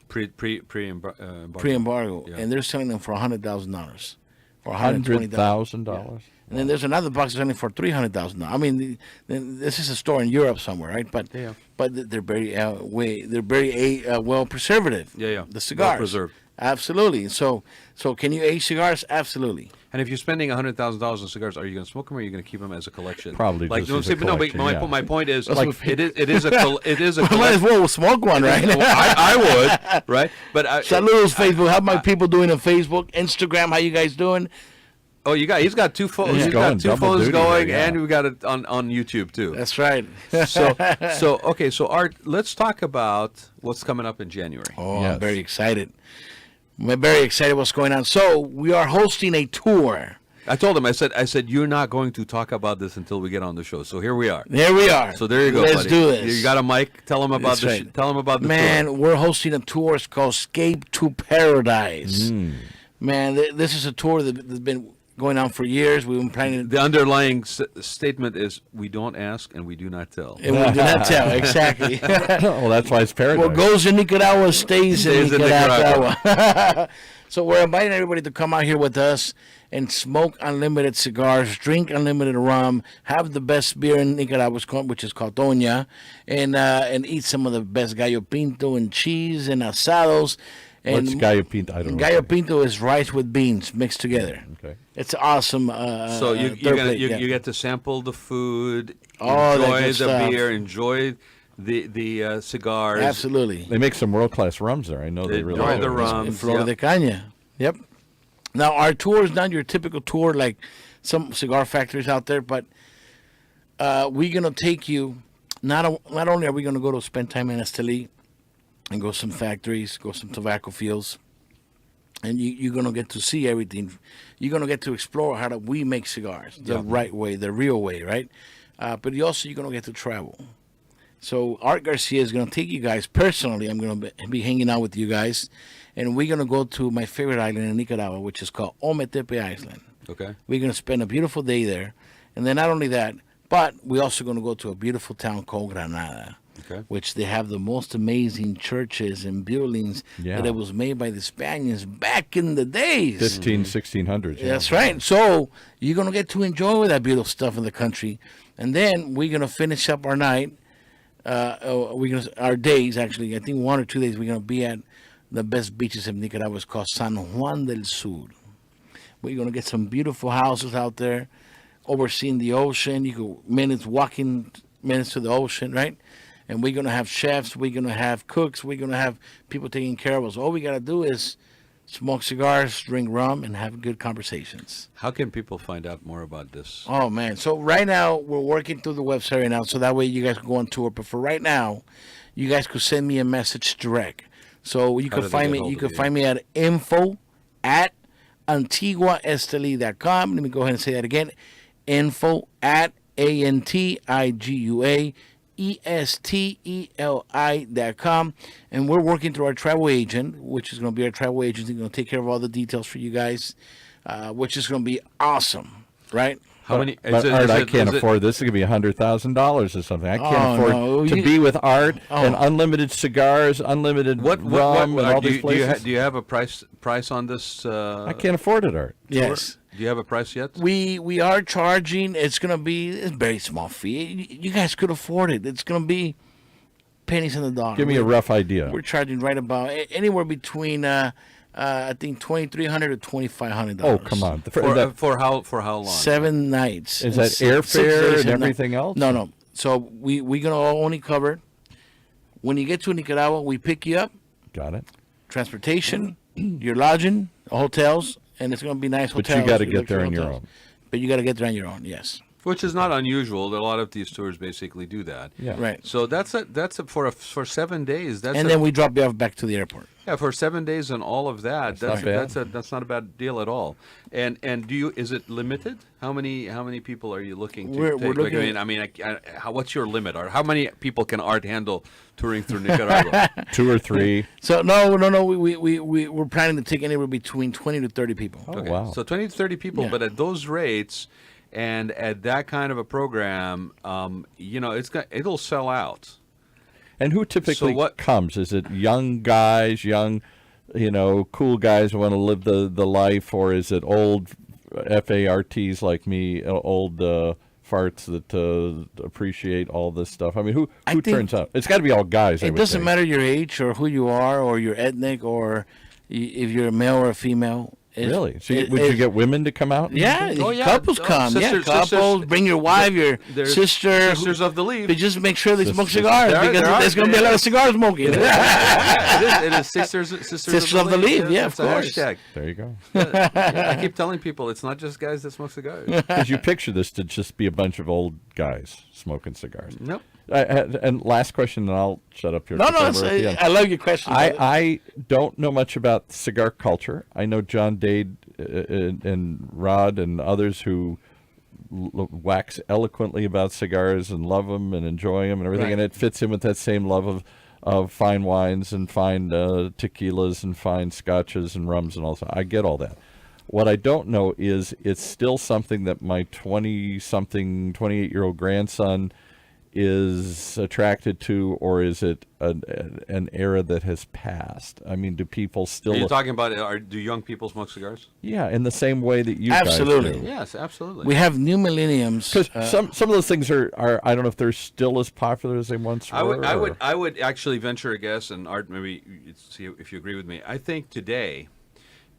pre-embargo, Yeah. and they're selling them for $100,000, for $120,000. $100,000. And then there's another box selling for $300,000. I mean, this is a store in Europe somewhere, right? But Yeah. but they're very well preservative. Yeah. The cigars Well-preserved. Absolutely. So can you age cigars? Absolutely. And if you're spending $100,000 on cigars, are you going to smoke them or are you going to keep them as a collection? Probably like just no, as a see, but no, but collection, yeah. my point is, Like- it is a Might as collection. well smoke one, right? I would, right? But Saludos, Facebook. How my people doing on Facebook, Instagram? How you guys doing? oh, he's got two phones. He's He's going got two double phones duty going, there, yeah. and we got it on YouTube too. That's right. So Art, let's talk about what's coming up in January. Oh, Yes. I'm very excited. I'm very excited what's going on. So we are hosting a tour. I told him, I said, you're not going to talk about this until we get on the show. So here we are. There we are. So there you go, Let's buddy. do this. You got a mic? Tell them about That's right. Tell them about the Man, tour. we're hosting a tour. It's called Escape to Paradise. Man, this is a tour that's been going on for years. We've been planning. The underlying statement is we don't ask and we do not tell. And we do not tell. Exactly. Well, that's why it's paradise. What goes in Nicaragua stays in Stays in Nicaragua. So we're inviting everybody to come out here with us and smoke unlimited cigars, drink unlimited rum, have the best beer in Nicaragua, which is called Toña, and eat some of the best gallo pinto and cheese and asados. And What's gallo pinto? I don't know. gallo pinto is rice with beans mixed together. Okay. It's awesome. So you get to sample the food, All that enjoy good the stuff. beer, enjoy the cigars. Absolutely. They make some world-class rums there. I know they They really enjoy do. the In rum. Flor de Caña. Yep. Now, our tour is not your typical tour like some cigar factories out there, but we're going to take you, not only are we going to go to spend time in Esteli and go some factories, go some tobacco fields, and you're going to get to see everything. You're going to get to explore how do we make cigars the right way, the real way, right? But you're going to get to travel. So Art Garcia is going to take you guys personally. I'm going to be hanging out with you guys, and we're going to go to my favorite island in Nicaragua, which is called Ometepe Island. Okay. We're going to spend a beautiful day there, and then not only that, but we're also going to go to a beautiful town called Granada, Okay. which they have the most amazing churches and buildings Yeah. that it was made by the Spaniards back in the days. 1600s. Yeah. That's right. So you're going to get to enjoy that beautiful stuff in the country, and then we're going to finish up our night. Our days actually. I think 1 or 2 days we're gonna be at the best beaches in Nicaragua. It's called San Juan del Sur. We're gonna get some beautiful houses out there, overseeing the ocean. You go walking minutes to the ocean, right? And we're gonna have chefs. We're gonna have cooks. We're gonna have people taking care of us. All we gotta do is smoke cigars, drink rum, and have good conversations. How can people find out more about this? Oh, man. So right now, we're working through the website right now, so that way you guys can go on tour. But for right now, you guys could send me a message direct. So you How can do they find get me. hold You of can you? find me at info@antiguaesteli.com. Let me go ahead and say that again. info@antiguaesteli.com. And we're working through our travel agent, which is going to be our travel agent. He's going to take care of all the details for you guys, which is going to be awesome, right? How many? But Art, I can't afford this. It's going to be $100,000 or something. I can't afford to be with Art and unlimited cigars, unlimited rum, and all these places. Do you have a price on this? I can't afford it, Art. Yes. Do you have a price yet? We are charging. It's going to be a very small fee. You guys could afford it. It's going to be pennies in the dollar. Give me a rough idea. We're charging right about anywhere between I think $2,300 to $2,500. Oh, come on. For how long? 7 nights. Is that 6 airfare days and everything else? No. So we're gonna only cover when you get to Nicaragua. We pick you up, Got it. transportation, your lodging, hotels, and it's gonna be nice But hotels. you got to We get look there for on your hotels. own. But you got to get there on your own. Yes. Which is not unusual. A lot of these tours basically do that. Yeah. Right. So that's for 7 days. And then we drop you off back to the airport. Yeah, for 7 days and all of that. That's not bad. That's not a bad deal at all. And is it limited? How many people are you looking to We're take? looking What's your limit? Or how many people can Art handle touring through Nicaragua? 2 or 3. So no. We're planning to take anywhere between 20 to 30 people. Oh, Okay, wow. so 20 to 30 people, Yeah. but at those rates and at that kind of a program, it'll sell out. And who typically what- comes? Is it young guys, cool guys who want to live the life, or is it old FARTs like me, old farts that appreciate all this stuff? I mean, who think turns out? It's got to be all guys. It doesn't matter your age or who you are or your ethnic or if you're a male or a female. Really? So would you get women to come out? Yeah, Oh, yeah. couples Oh, come. sisters- Couples. sisters- Bring your wife, your There's sister. Sisters of the Leaf. But just make sure they smoke Sisters. cigars There because are- there's going to be a lot of cigar smoking. It is Sisters of the Leaf, yeah, that's of a course. hashtag. There you go. I keep telling people it's not just guys that smoke cigars. Because you picture this to just be a bunch of old guys smoking cigars. Nope. And last question, and I'll shut up here. No, because we're at the end. I love your question. I don't know much about cigar culture. I know John Dade and Rod and others who wax eloquently about cigars and love them and enjoy them and everything, Right. and it fits in with that same love of fine wines and fine tequilas and fine scotches and rums and all that. I get all that. What I don't know is it's still something that my 28-year-old grandson is attracted to, or is it an era that has passed? I mean, do people still? Are you talking about do young people smoke cigars? Yeah, in the same way that you Absolutely. guys do. Yes, absolutely. we have new millenniums. Because some of those things are I don't know if they're still as popular as they once were. I would actually venture a guess, and Art, maybe see if you agree with me. I think today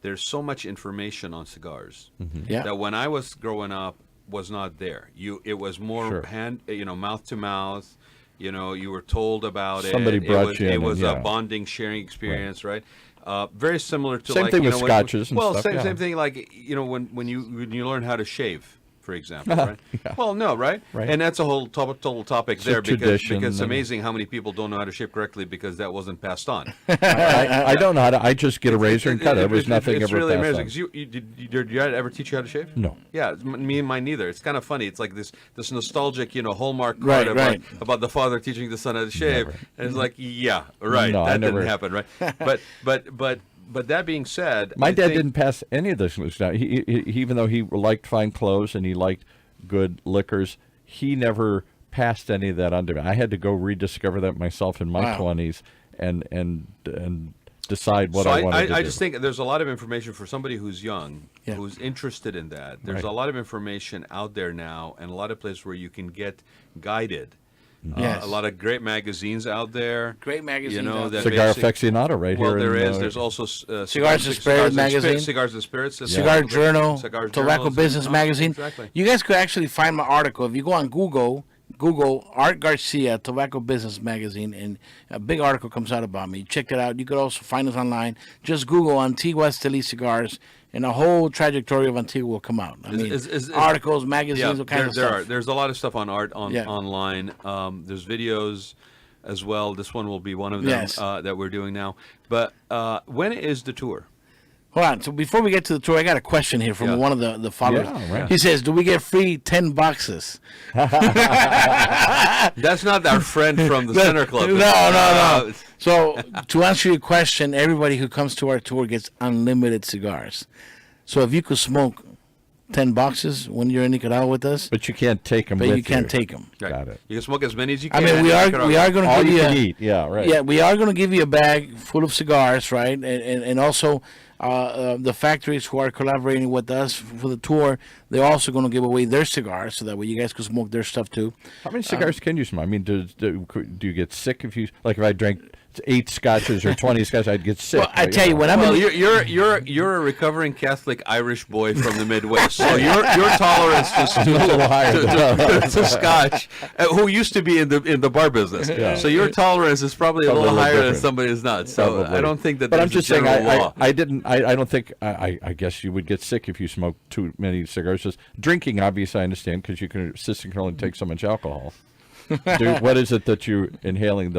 there's so much information on cigars Yeah. that when I was growing up was not there. It was more Sure. mouth to mouth. You were told about Somebody it. brought you in It and, was yeah. a bonding, sharing experience, right? Very similar to Same like thing with when- scotches and well, stuff, same yeah. same thing like when you learn how to shave, for example, right? Yeah. Well, no, right? Right. And that's a whole total topic It's there a because tradition it's and- amazing how many people don't know how to shave correctly because that wasn't passed on. I don't know how to. I just get a razor and cut it. There was nothing it's ever really passed amazing. on. 'Cause did your dad ever teach you how to shave? No. Yeah, me and mine neither. It's kind of funny. It's like this nostalgic, Hallmark Right, card right. about the father teaching the son how to shave, Never. and it's like, yeah, right, No, I that never- didn't happen, right? But that being said, My I dad think- didn't pass any of this down. He even though he liked fine clothes and he liked good liquors, he never passed any of that on to me. I had to go rediscover that myself in my Wow. 20s and decide what So I wanted to I do. just think there's a lot of information for somebody who's young, Yeah. who's interested in that. There's Right. a lot of information out there now, and a lot of places where you can get guided. Yes. A lot of great magazines out there. Great magazines out that Cigar basic- Aficionado right Well, here. there is. in, There's also Cigars and Spirits magazine. Cigars and Spirits. that's Cigar also great. Journal, Cigar Tobacco Journals, Business and- Magazine. Exactly. You guys could actually find my article if you go on Google. Google Art Garcia Tobacco Business Magazine, and a big article comes out about me. Check it out. You could also find us online. Just Google Antigua Esteli Cigars, and a whole trajectory of Antigua will come out. I mean, articles, magazines, all kinds of stuff. There's a lot of stuff on art Yeah. online. There's videos as well. This one will be one of them Yes. that we're doing now. But when is the tour? Hold on. So before we get to the tour, I got a question here from Yeah. one of the followers. Yeah, right. He says, "Do we get free 10 boxes?" That's not our friend from the Center Club. No. So to answer your question, everybody who comes to our tour gets unlimited cigars. So if you could smoke 10 boxes when you're in Nicaragua with us, But you can't take them but with you can't take them. Right. Got it. You can smoke as many as you I can. mean, we are going All to give you you can eat. Yeah, right. Yeah, we are going to give you a bag full of cigars, right? And also the factories who are collaborating with us for the tour, they're also going to give away their cigars so that way you guys can smoke their stuff too. How many cigars can you smoke? I mean, do you get sick if if I drank 8 scotches or 20 scotches, I'd get sick. Well, I tell you, when I'm Well, in you're a recovering Catholic Irish boy from the Midwest, so your tolerance a little higher. to Scotch, who used to be in the bar business, Yeah. so your tolerance is probably a little higher than different. somebody who's not. So Probably. I don't think that. But I'm there's just a saying, general law. I don't think, I guess you would get sick if you smoke too many cigars. Just drinking, obviously, I understand, because your system can only take so much alcohol. What is it that you're inhaling?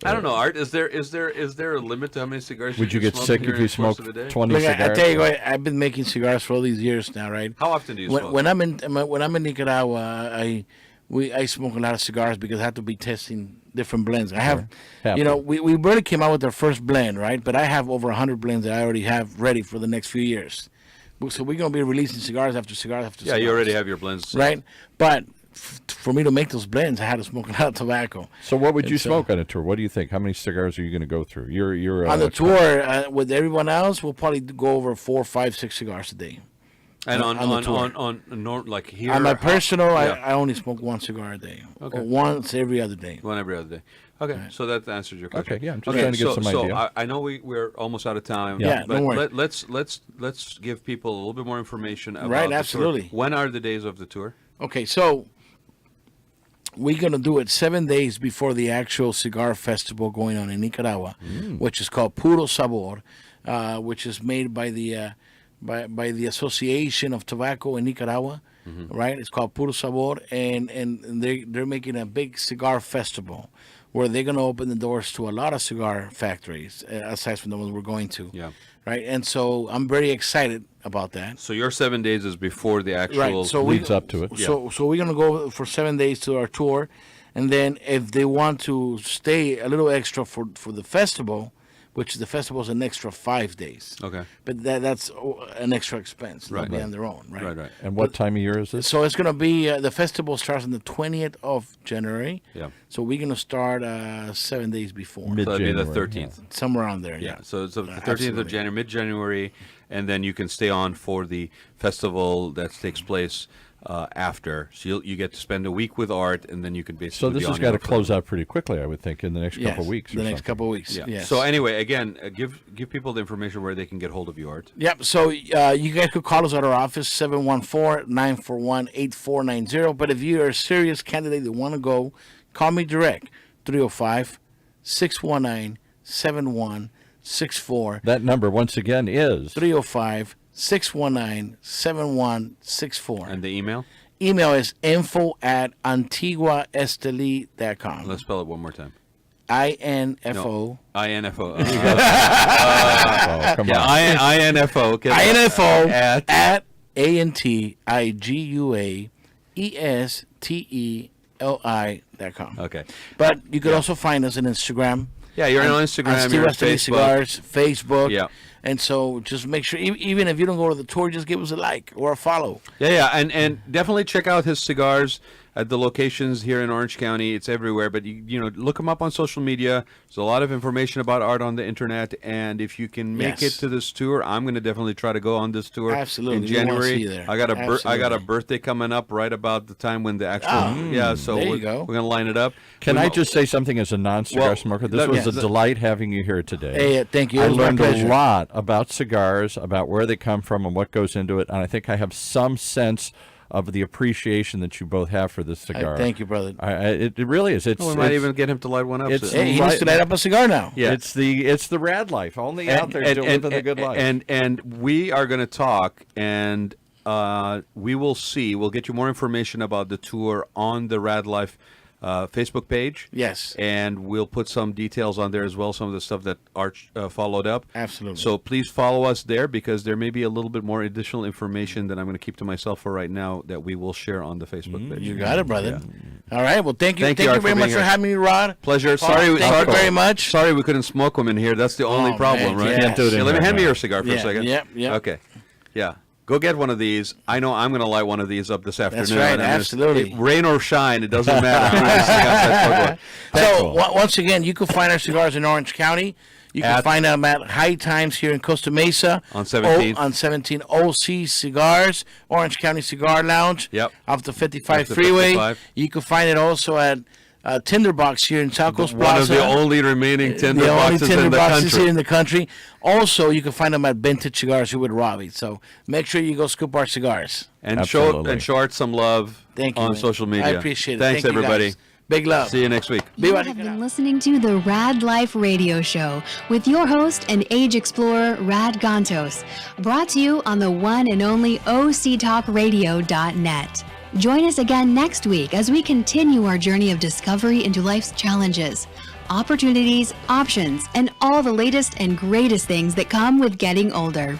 I don't know, Art. Is there a limit to how many cigars? Would you can get smoke sick if during you the course smoked of a day? 20 Look, cigars? I tell you what, I've been making cigars for all these years now, right? How often do you smoke? When I'm in Nicaragua, I smoke a lot of cigars because I have to be testing different blends. I have, Happen. we barely came out with our first blend, right? But I have over 100 blends that I already have ready for the next few years. So we're going to be releasing cigars after cigars after Yeah, cigars. you already have your blends, Right? But for me to make those blends, I had to smoke a lot of tobacco. So what would you And so- smoke on a tour? What do you think? How many cigars are you going to go through? You're On the tour, with everyone else, we'll probably go over 4, 5, 6 cigars a day. And on the tour. on like here. On my personal, Yeah. I only smoke 1 cigar a day. Okay. Or once every other day. One every other day. Okay, so that answers your question. Okay, yeah, I'm just trying to get some so idea. I know we're almost out of time. Yeah, but don't worry. let's give people a little bit more information about Right, the absolutely. tour. When are the days of the tour? Okay, so we're going to do it 7 days before the actual cigar festival going on in Nicaragua, which is called Puro Sabor, which is made by the by the Association of Tobacco in Nicaragua, right? It's called Puro Sabor, and they're making a big cigar festival where they're going to open the doors to a lot of cigar factories, aside from the ones we're going to. Yeah. Right, and so I'm very excited about that. So your 7 days is before the actual. Right, so leads up to it. So we're gonna go for 7 days to our tour, and then if they want to stay a little extra for the festival, which the festival is an extra 5 days. Okay. But that's an extra expense. They'll Right. be on their own, right? Right. And what time of year is this? So it's gonna be the festival starts on the 20th of January. Yeah. So we're gonna start 7 days before, So that'd be the Mid-January, 13th. somewhere around there. Yeah. Yeah. So it's the 13th absolutely. of January, mid-January, and then you can stay on for the festival that takes place after. So you get to spend a week with Art, and then you can basically. So this be has on got your to close out pretty quickly, I would think, in the next Yes, couple of weeks. The next couple of weeks. Yeah. Yes. So anyway, again, give people the information where they can get hold of you, Art. Yep. So you guys could call us at our office, 714-941-8490. But if you're a serious candidate that want to go, call me direct, 305-619-7164. That number, once again, is 305-619-7164. And the email? Email is info@antiguaesteli.com. Let's spell it one more time. INFO. INFO. oh, come Yeah, on. INFO. Get it? INFO At- at ANTIGUAESTELI.com. Okay. But you could also find us on Instagram. Yeah, you're on Instagram, Antigua you're on Esteli Facebook. Cigars, Facebook. Yeah. And so just make sure, even if you don't go to the tour, just give us a like or a follow. Yeah, and definitely check out his cigars at the locations here in Orange County. It's everywhere, but you know, look him up on social media. There's a lot of information about Art on the internet, and if you can make Yes. it to this tour, I'm going to definitely try to go on this tour. Absolutely. In We wanna January. see you there. I got a Absolutely. birthday coming up right about the time when the actual so there you we're go. going to line it up. Can We I mo- just say something as a non-cigar Well, smoker? This let- was yeah. a delight having you here today. Hey, thank you. It I was my learned a pleasure. lot about cigars, about where they come from and what goes into it, and I think I have some sense of the appreciation that you both have for this cigar. Thank you, brother. It really is. We might even get him to light one up. Hey, he needs to light up a cigar now. Yeah. It's the Raad Life. Only out there still living the good life. And we are going to talk, and we will see. We'll get you more information about the tour on the Raad Life Facebook page. Yes. And we'll put some details on there as well, some of the stuff that Art followed up. Absolutely. So please follow us there, because there may be a little bit more additional information that I'm going to keep to myself for right now that we will share on the Facebook page. You got it, brother. Yeah. All right. Well, thank you. Thank you Art, very much for having me, Rod. Pleasure. Thank you very much. Sorry we couldn't smoke them in here. That's the only problem, man, right? yes. Can't do it Let me hand me your cigar for a second. Yep. Okay. Yeah. Go get one of these. I know I'm going to light one of these up this afternoon. That's right, absolutely. Rain or shine, it doesn't matter. So, once again, you can find our cigars in Orange County. You can find them at High Times here in Costa Mesa. On 17th. On 17 OC Cigars, Orange County Cigar Lounge. Yep. Off the 55 freeway. 55. You can find it also at Tinderbox here in South Coast Plaza. One of the only remaining tinder boxes in the country. Here in the country. Also, you can find them at Vintage Cigars here with Robbie. So make sure you go scoop our cigars. And show Art some love on social media. I appreciate it. Thanks, Thank you, everybody. guys. Big love. See you next week. You have been listening to the Raad Life Radio Show with your host and age explorer, Rod Gantos. Brought to you on the one and only OCTalkRadio.net. Join us again next week as we continue our journey of discovery into life's challenges, opportunities, options, and all the latest and greatest things that come with getting older.